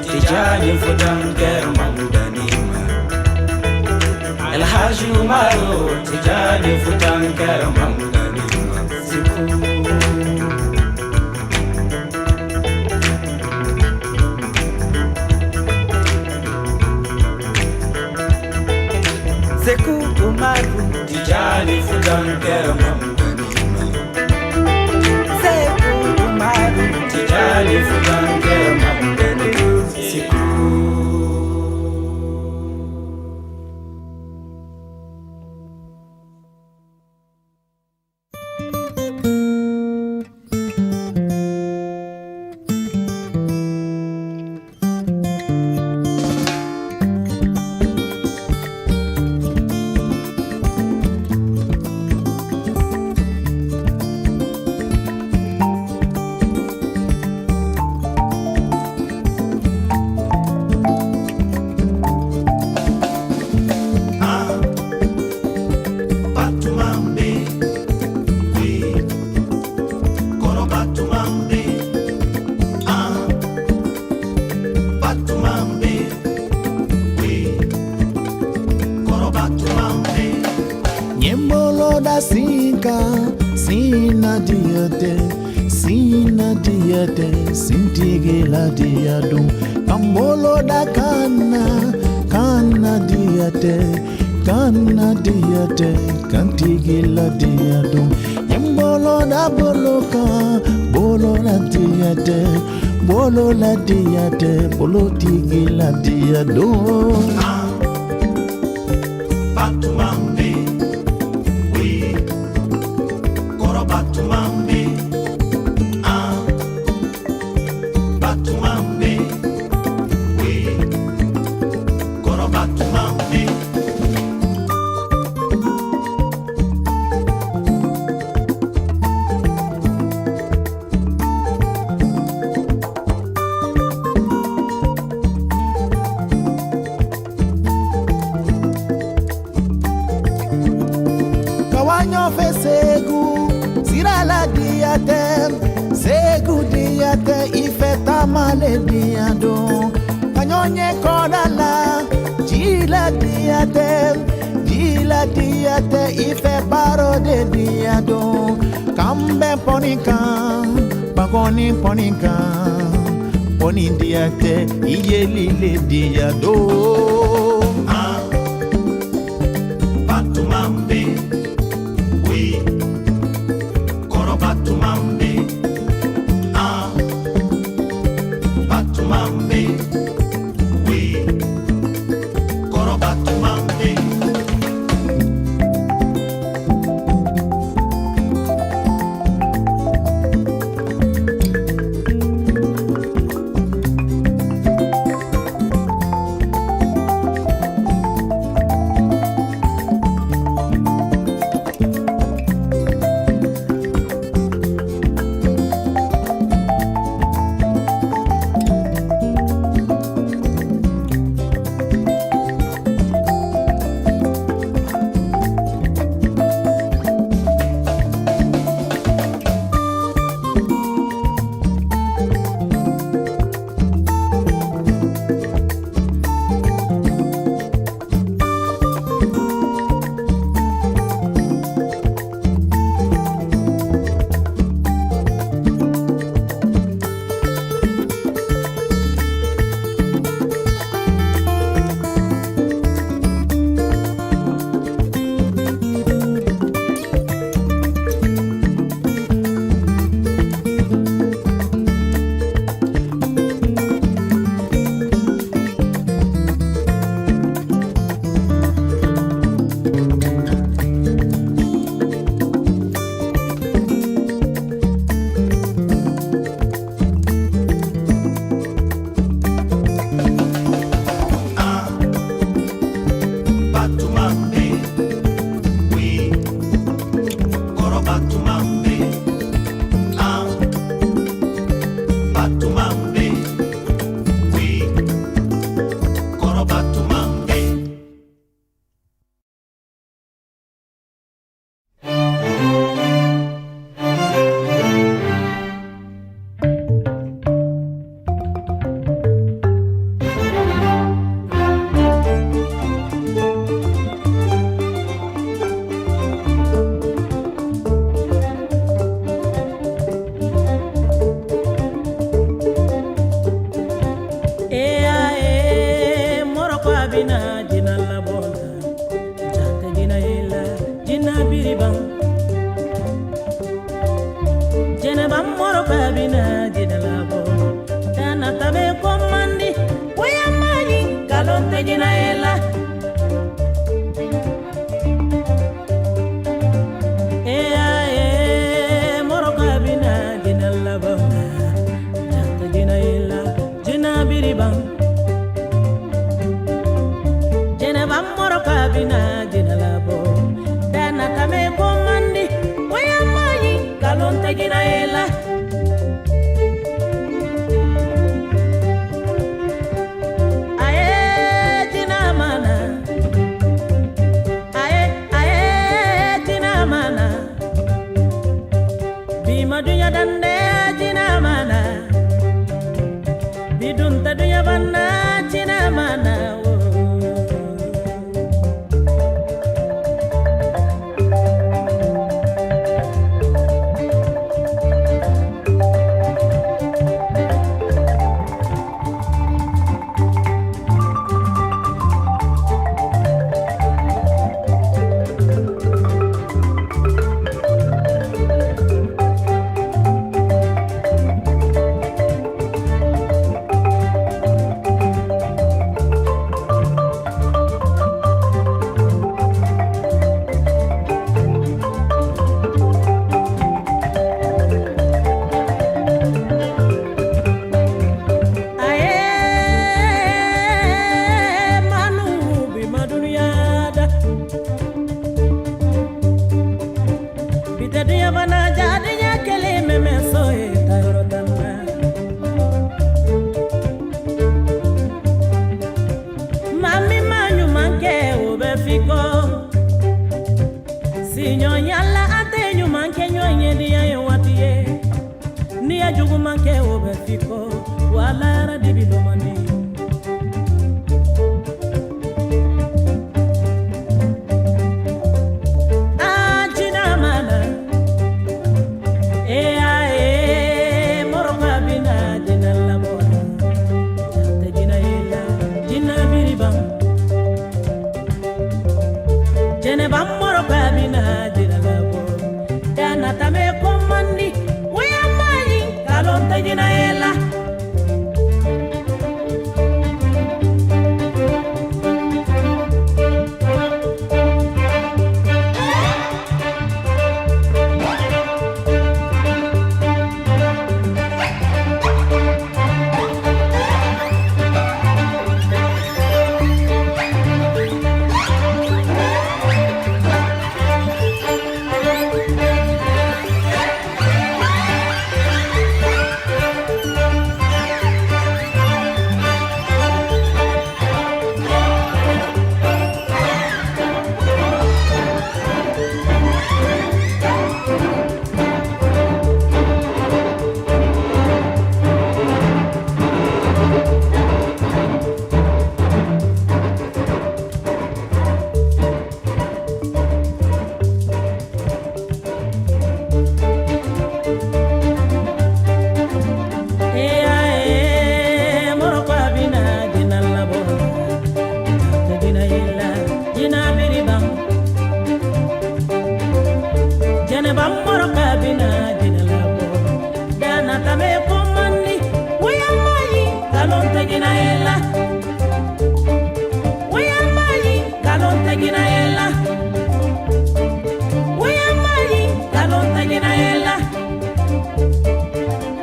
Tijani fudan kerman danima El Haji Umaru Tijani fudan kerman danima Seku Umaru Tijani fudan kerman danima Seku Umaru Tijani fudan kerman danima Seku diate, sina diate, sintigela diado. Kambolo da kana diate, kantigela diado. Yembolo da boloka, bolo la diate, bolo la diate, bolo tigela diado. Batumambe, we Koro Batumambe, Batumambe, we Koro Batumambe. Segu, sira la diate, segu diate, ifeta male diado. Kanyonye kodala, jila diate, ife baro de diado. Kambe ponika, bagoni ponika, poni diate, iye lile diado. Batumambe. Batumambe, Batumambe, we Koro Batumambe. galon tegina ella. We are mali, galon tegina ella. We are mali, galon tegina ella.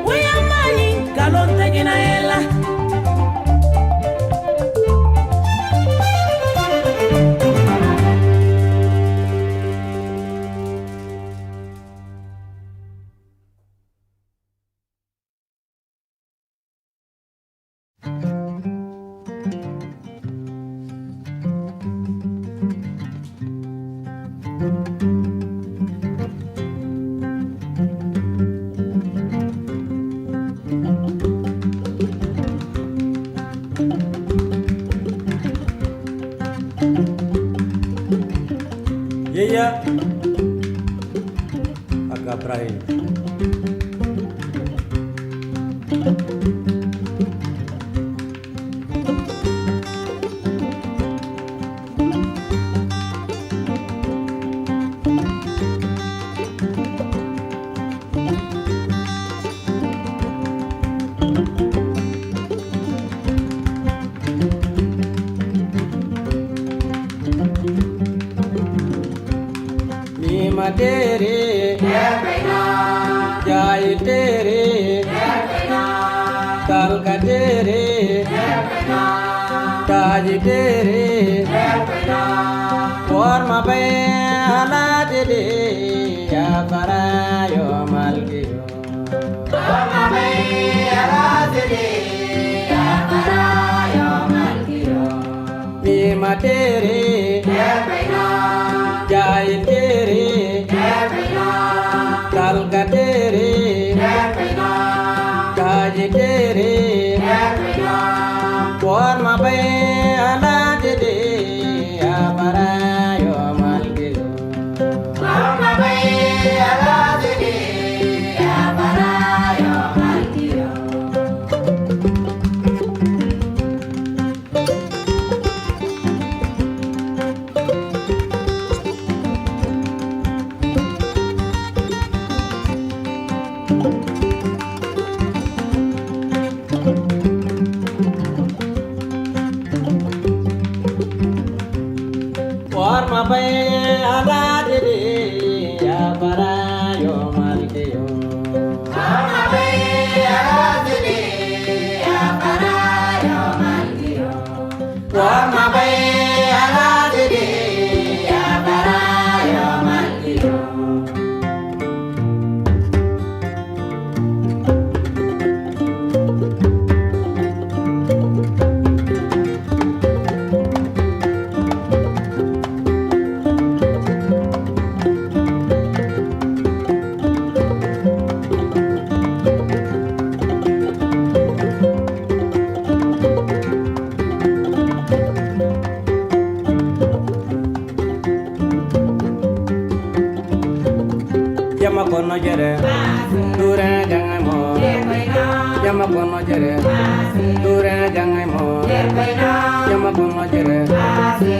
We are mali, galon tegina ella. Yeah, agak berakhir. Tere jai tere talka tere taj tere forma bela tere ya para yo malgiyo forma bela tere ya para yo malgiyo mi matere jai tere talka tere taj tere forma bela tere ya para yo malgiyo forma bela tere ya para yo malgiyo forma bela tere ya para yo malgiyo forma bela tere ya para yo malgiyo forma bela tere ya para yo malgiyo Yama kono jere, dure jangan mo. Yama kono jere, dure jangan mo. Yama kono jere,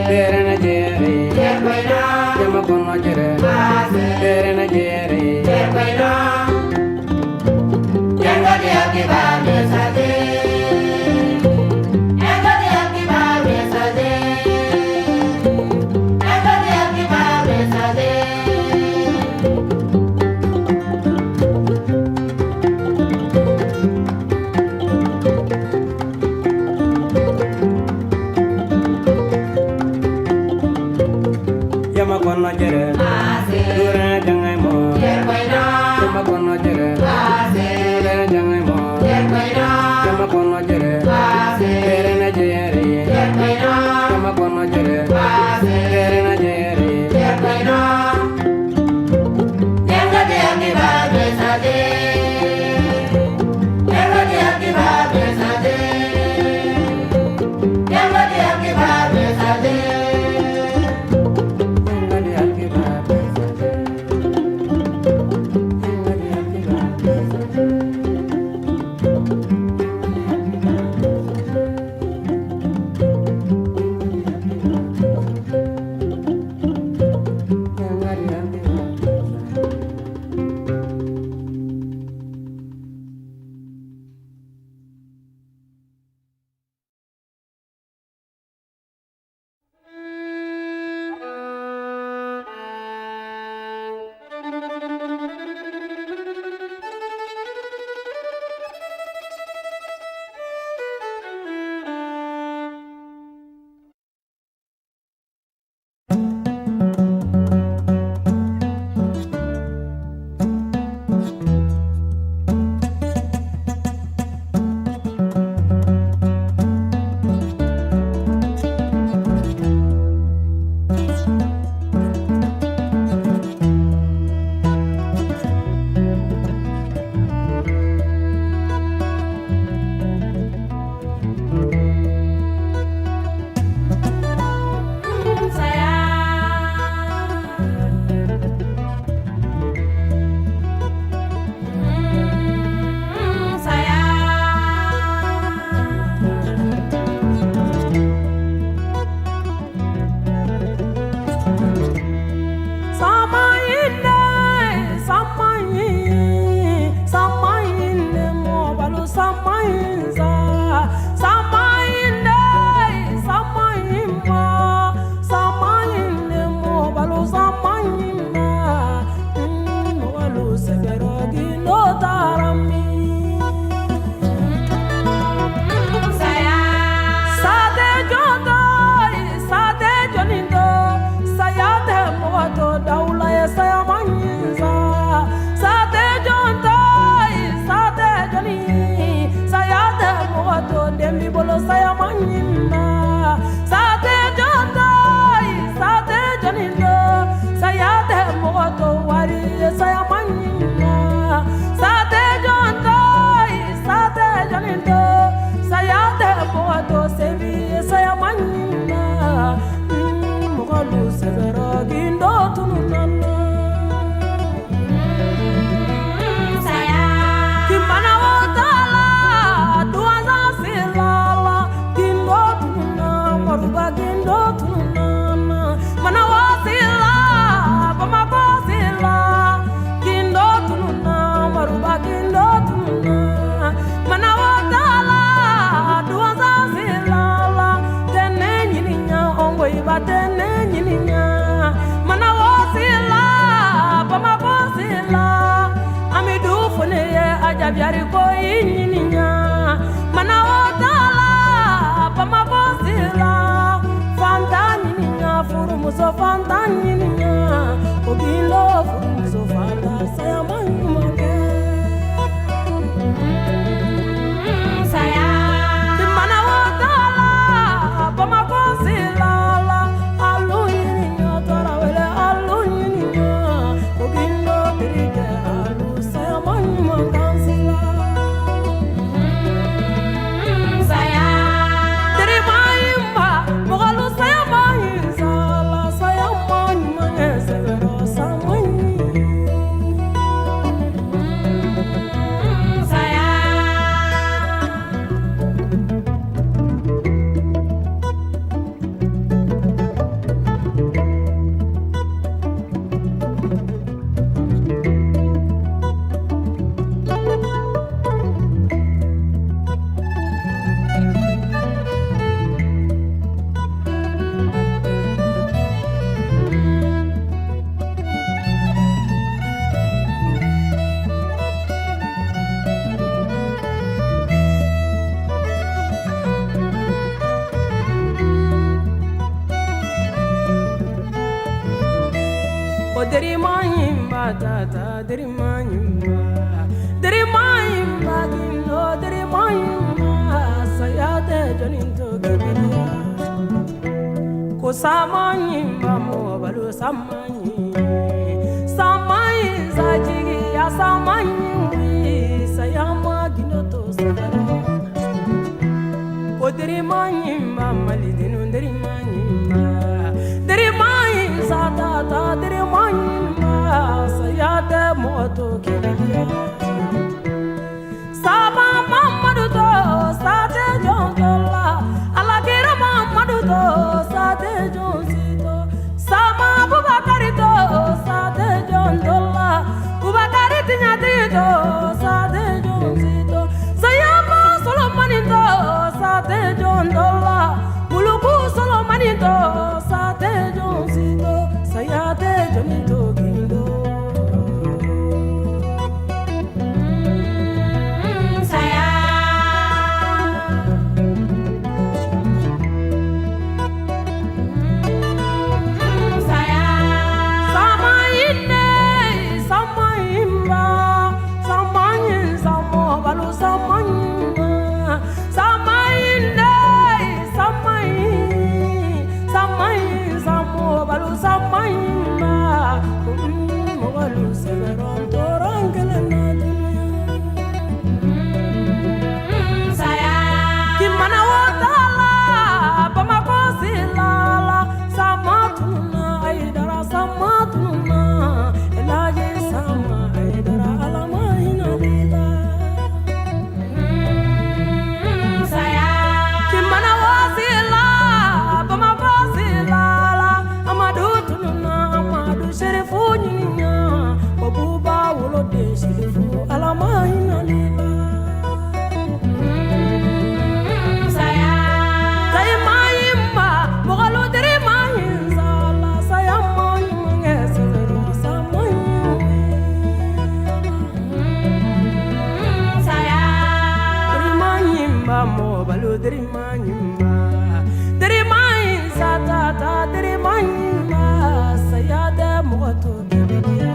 dere na jere. Yama kono jere, dere na jere. Yanga dia ke babe sade. Yanga dia ke babe sade. Yanga dia ke babe sade. Derimayimba tata derimayimba Derimayimba gindo derimayimba Sayate joninto gibiya Ko samayimba mo balu samayi Samayi sajigi ya samayi Sayama gindo to sagara Ko derimayimba malidinu derimayimba Satata derimayimba sayate moto kibiya Sama mamadu to sate jondola Alagira mamadu to sate jonsito Sama bubakari to sate jondola Bubakari tinyati to sate jonsito Sayama solomani to sate jondola Buluku solomani to sate jonsito Sayate jonito gindo Saya Saya Samaine Samaimba Samain Samo balu Samaimba Samaine Samain Samain Samo balu Samaimba Balu severon torangkelana Saya Kimana watala Pamakosilala Samatuna Aidara Samatuna Elaje Sama Aidara Alamahina Lila Saya Kimana wasila Pamakosilala Amadu Tununa Amadu Sherifu Nyinya Babuba Wolode Sherifu Alamahina Lila Saya Saya Mayimba Mogalo Dere Mayinzala Saya Mayimba Ngesero Saya Dere Mayimba Mogalo Dere Mayimba Dere Mayinza Tata Dere Mayimba Saya De Moto Kibiya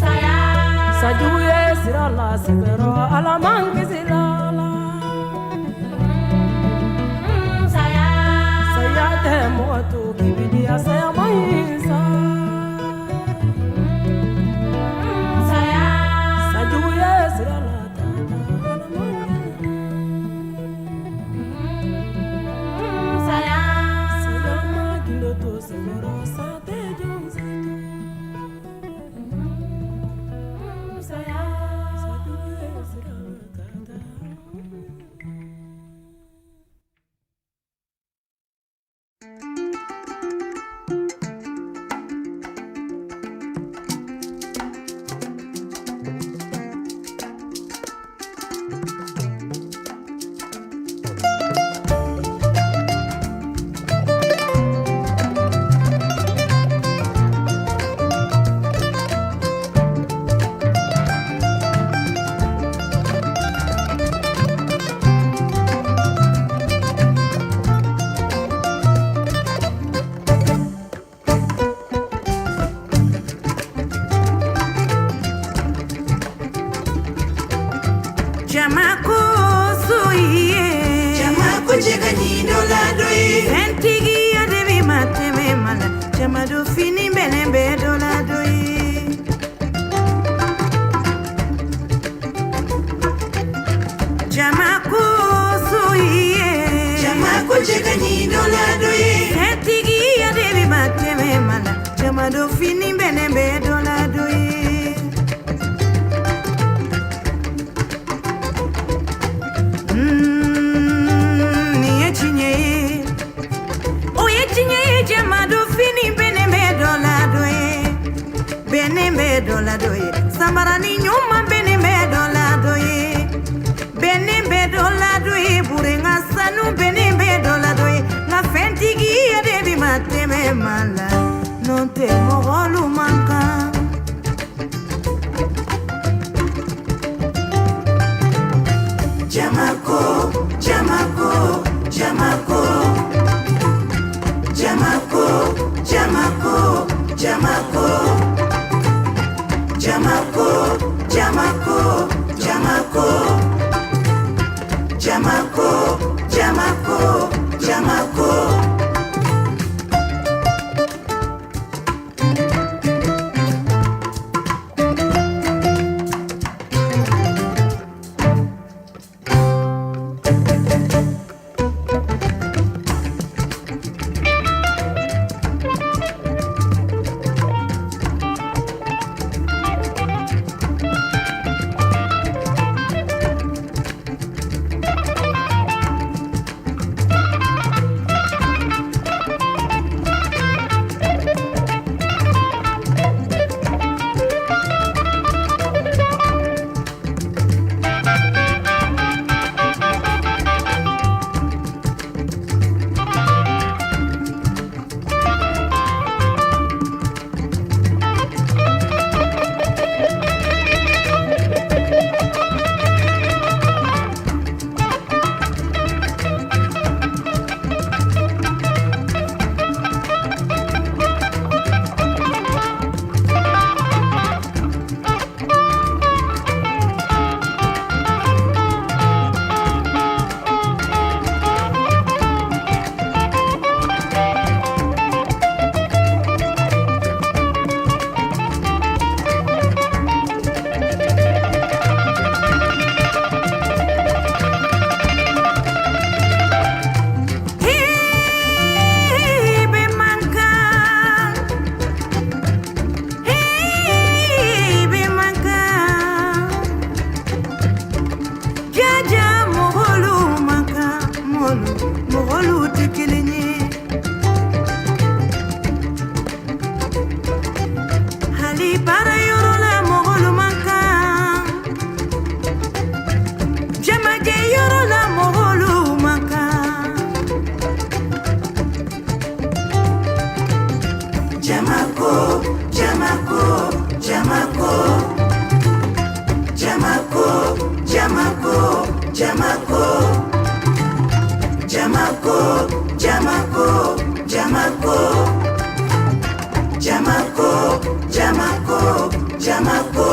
Saya Sajuye Sirala Sibero Alamangi Silala Saya Saya De Moto Kibiya Saya Mayinza Saya Sajuye Sirala Tata Alamangi Saya Saya Magilo to Sibero Sate Jonsito Saya Sajuye Sirala Tata Jamako suiye Jamako jegani dola doi Sentigi ya devi mateme mala Jamado fini benembe dola doi Jamako suiye Jamako jegani dola doi Sentigi ya devi mateme mala Jamado fini benembe dola doi Dola doye Sambarani nyuma bene me dola doye Bene be dola doye Burenga sanu bene be dola doye Na fentigi ya debi mateme mala Non te mogolu manka Jamako, Jamako, Jamako jaja mogolu maka molu mogolu tikilinye hali para yoro la mogolu maka jama je yoro la mogolu maka jamako jamako jamako jamako jamako jamako jamako jamako jamako jamako jamako jamako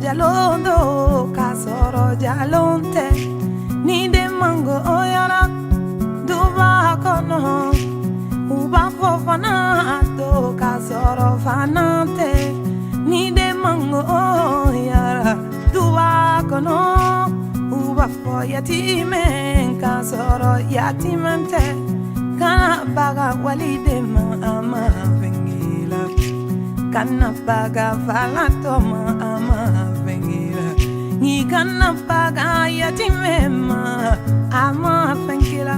Jalondo kasoro jalonte ni de mango oyara duba kono uba fofana to kasoro fanante ni de mango oyara duba kono uba fo yatime kasoro yatimante kana baga walide ma ama vengila kana baga falato ma ama ni kana paga yatime ma ama vengila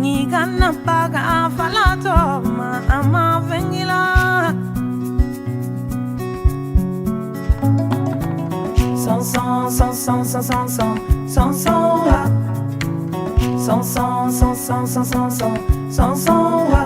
ni kana paga falato ma ama vengila son son son son son son son son son son son son son son son son son wa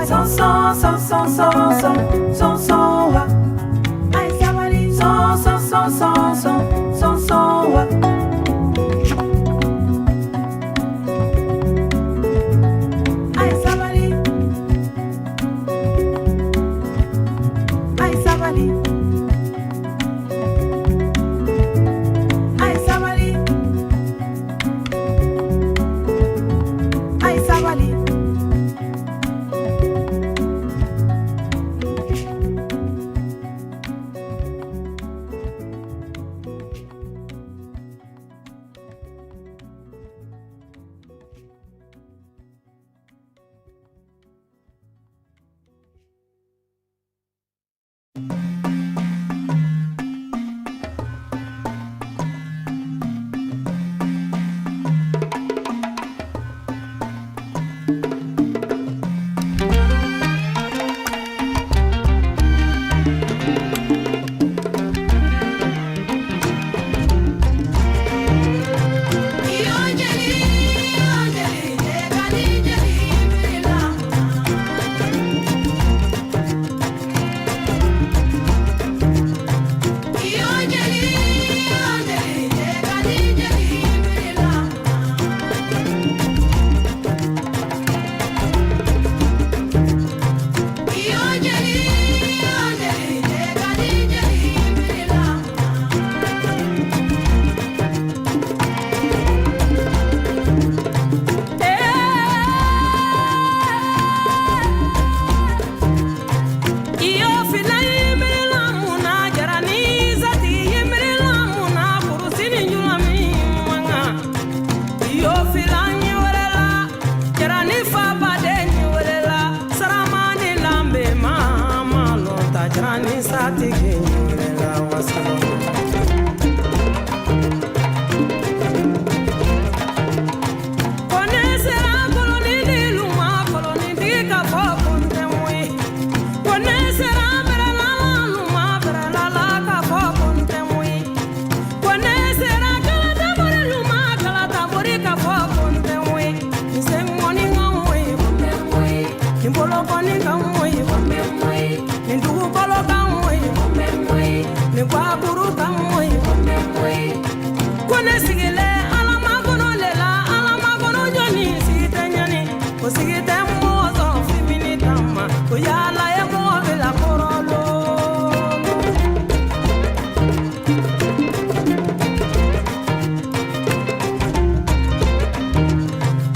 son son son son son son son wa son son son son son son son son wa ni satigi nyulela wasalo kone sera koloni di luma koloni di ka fo konte mui kone sera bera la luma bera la ka fo konte mui kone sera kala tabori luma kala tabori ka fo konte mui ise ngoni ngamui konte mui kimbolo koni ngamui konte mui nindugu kolo ngamui konte mui ni kwa buru ngamui konte mui kone sigile alama kono lela alama kono joni sigite nyani ko sigite mozo fimini tama ko yala e mo bela korolo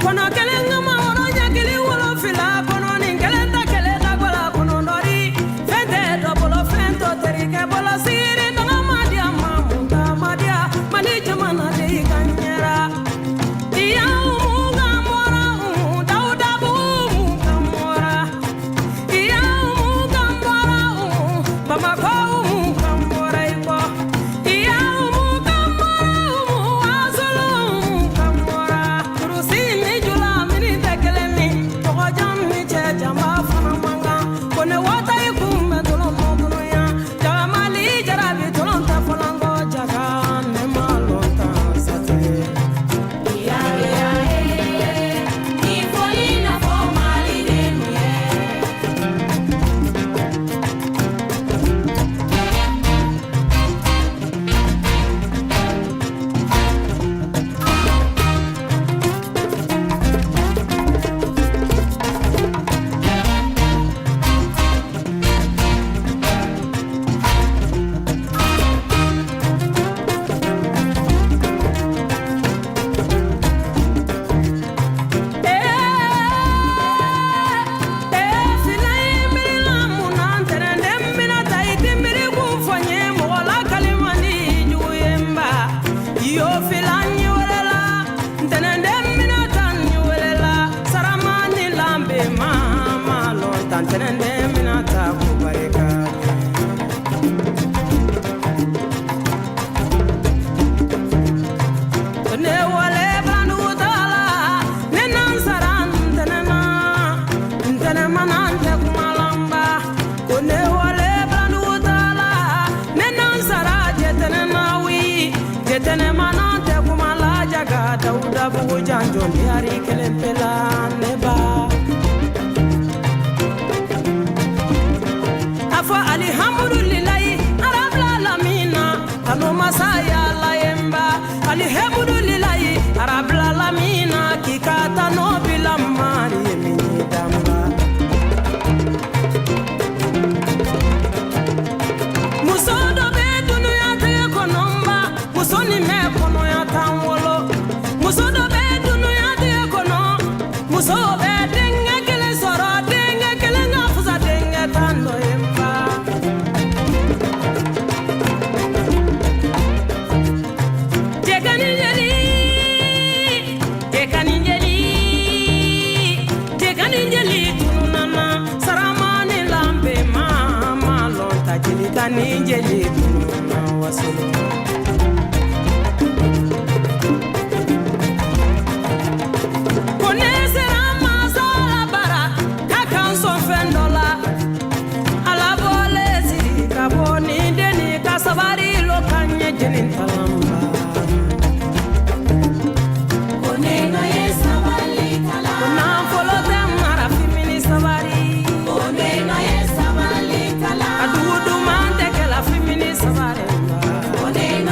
kono kelenga ma oro nyakili wolo fila kono ningeleta keleta gola kono ndori fete do bolo fento terike bolo siri tanga madia mamuta madia mani jamana de kanyera iya umuga mora dauda bu kamora iya umuga mora bamako kamora ipo iya umuga mora azolo kamora rusini jula mini tekeleni to jamni che jama fana manga kone wata ikumbe tolo moduno ya jamali jarabi tolo ta folango jaga ne malonta sate ifolina fo mali de mie dauda bugu janjo ni hari kelen pela neba afo alhamdulillahi arabla lamina kanu masaya la yemba alhamdulillahi arabla lamina kikata no bilamari yemini damba musodo be dunya te konomba musoni me kono ya tanwolo musodo be dunya te kono muso be denga kele soro denga kele ngafuza denga tando yemba tekani tunana saramani lambe mama lonta jeli kanijeli tunana wasolo sabari lo kanye jenin talamba koneno ye sabali tala kona folo te mara fimini sabari koneno ye sabali tala adudu mante ke la fimini sabari koneno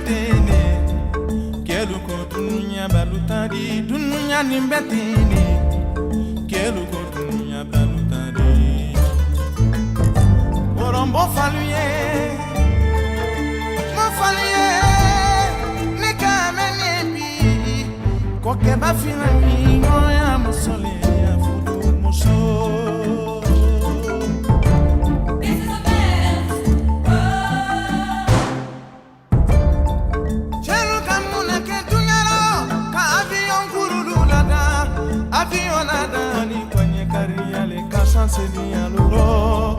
nimbetene kelu ko dunya balutadi dunya nimbetene kelu ko dunya balutadi Borombo faluye mo faluye ne kamene bi koke ba finani ngoya musole ya fudu muso Sedia luro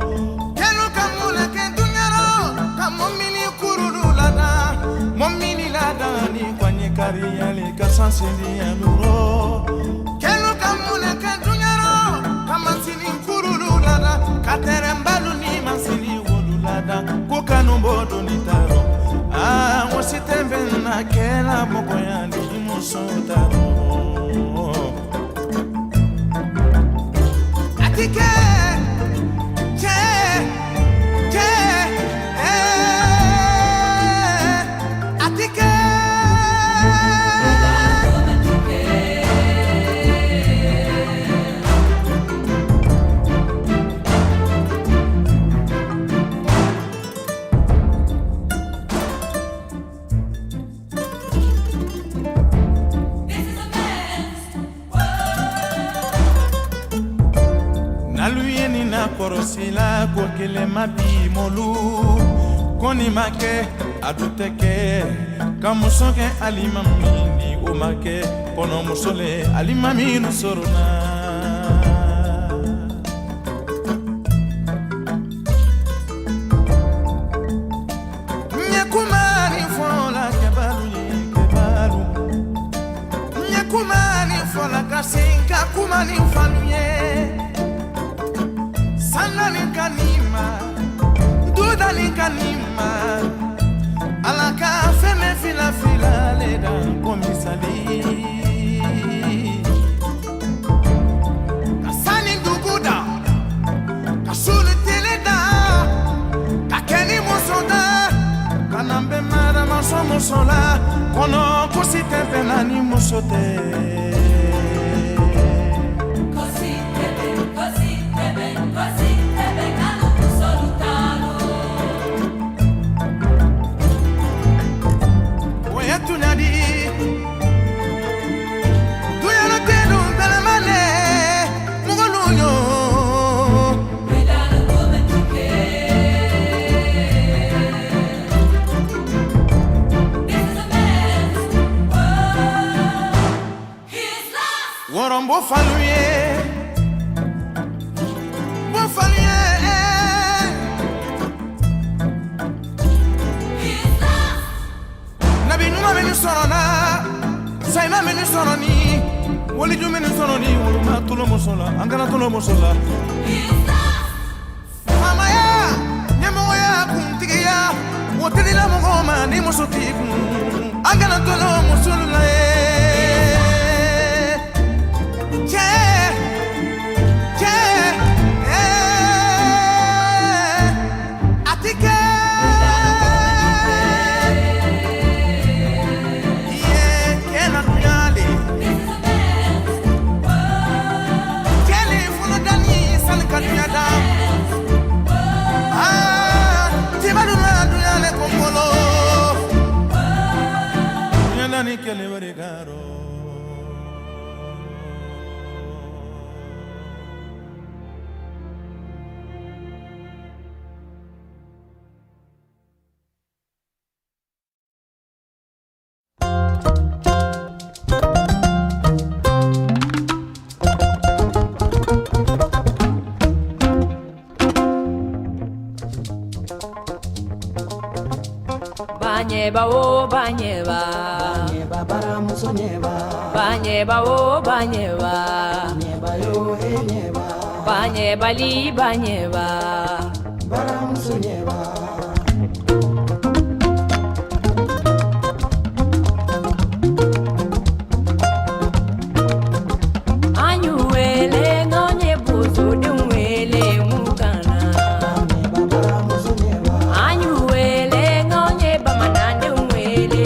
kelu kamula ke dunyaro kamomini kurulu lada momini lada ni kwanye kariale kasansedia luro kelu kamula ke dunyaro kamansini kurulu lada katerembalu ni mansini wolu lada kukanombodo ni taro wositembe na kela mokoya ni musotaro Atike Korosila kokele mabi molu koni make aduteke kamusoke alimamini umake kono musole alimaminu sorona nyekumani fola kebalu nyekumani fola kasinka kumani faluye Sanani kanima, dudani kanima, alaka feme fila fila leda komisali. Kasani duguda, kasulu teleda, kakeni musoda, kanambe mara maso musola, kono kusite penani musote. Bo faluye Nabi numa meni sorona Saima meni soroni Wali ju meni soroni Wuluma tulo mosola Angana tulo mosola Mama ya Nyemogo ya kuntigiya Woteli la mugoma Ni musotiku Angana tulo mosola Banyeba o banyeba Banyeba para musonyeba Banyeba o banyeba Nyeba yo nyeba Banyeba li banyeba Para musonyeba Anyuele ngonye buzu dumwele mukana Anyuele ngonye bamanande umwele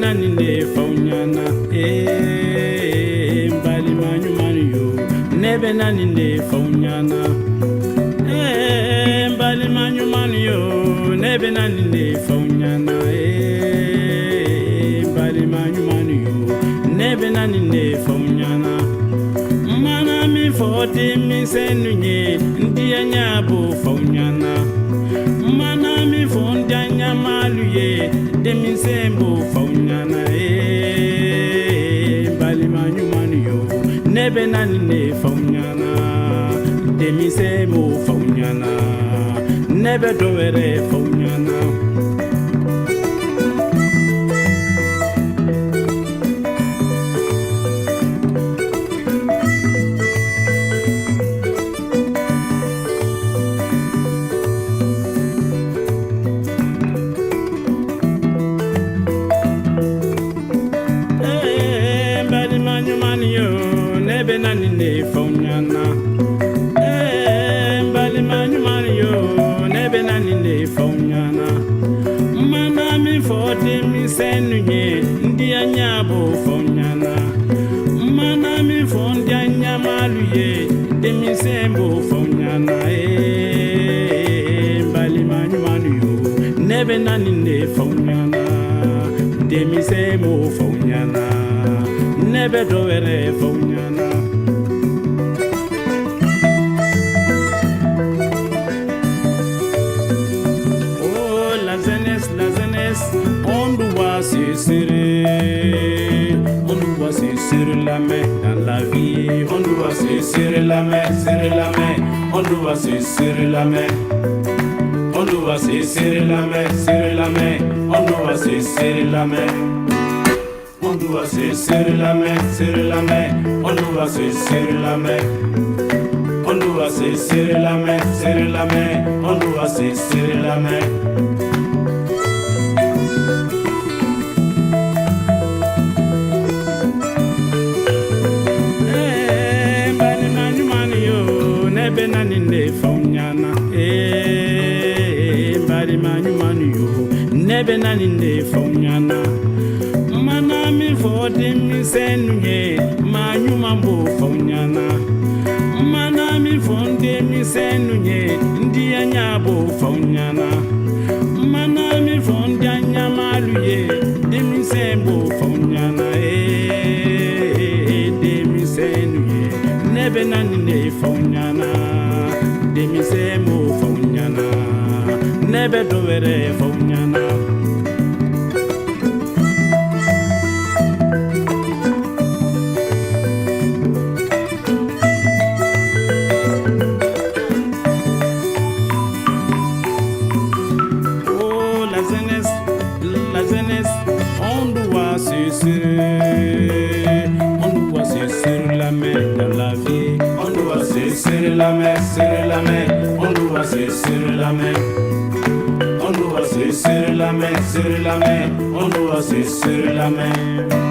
nani ne faunyana mbali manyumani yo nebe nani ne faunyana mbali manyumani yo nebe nani ne faunyana mbali manyumani yo nebe nani ne faunyana mana mi foti mi senunye ndiya nyabo faunyana mana mi fonda nyamaluye demi sembo faunyana bali manyumani yo nebe nani ne faunyana demi sembo faunyana nebe dowere faunyana nani ne faunyana mbali manyumani yo nebe nani ne faunyana mana mi foti mi senunye ndiya nyabo faunyana mana mi fondi anyamaluye demi sembo faunyana mbali manyumani yo nebe nani ne faunyana demi sembo faunyana nebe dowere faunyana sur la main dans la vie, on doit se serrer la main, on doit se serrer la main, on doit se serrer la main, on doit se serrer la main, on doit se serrer la main, on doit se serrer la main, on doit se serrer la main, on doit se serrer la main. Nani ne faunyana mbali manyumani yo nebe nani ne faunyana mana mi fodi mi senunye manyuma mbo faunyana mana mi fondi mi senunye ndiya nyabo faunyana mana mi fondi anyamaluye demi sembo faunyana demi senunye nebe nani ne faunyana demi semo faunyana nebe dowere faunyana oh la jeunesse on doit se serrer la main dans la vie on doit se serrer la main, on doit se serrer la main, on doit se serrer la main, on doit se serrer la main.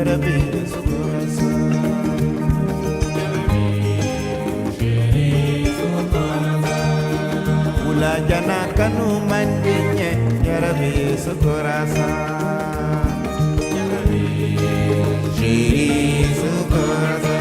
jarabe sukurasa. Ula jana kanu mandinya jarabe sukurasa. Shiri sukurasa.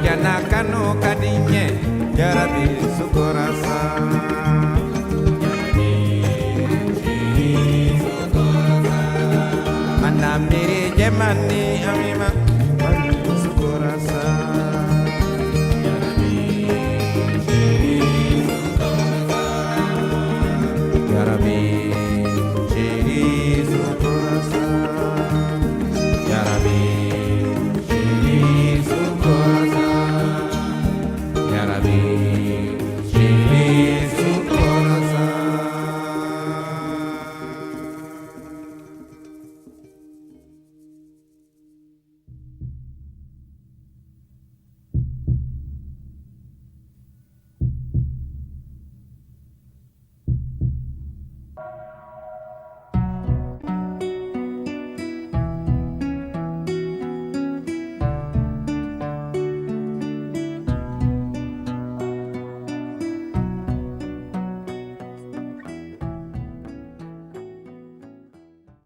Jana kanu kadinye jarabi sukurasa. Mana miri jemani amima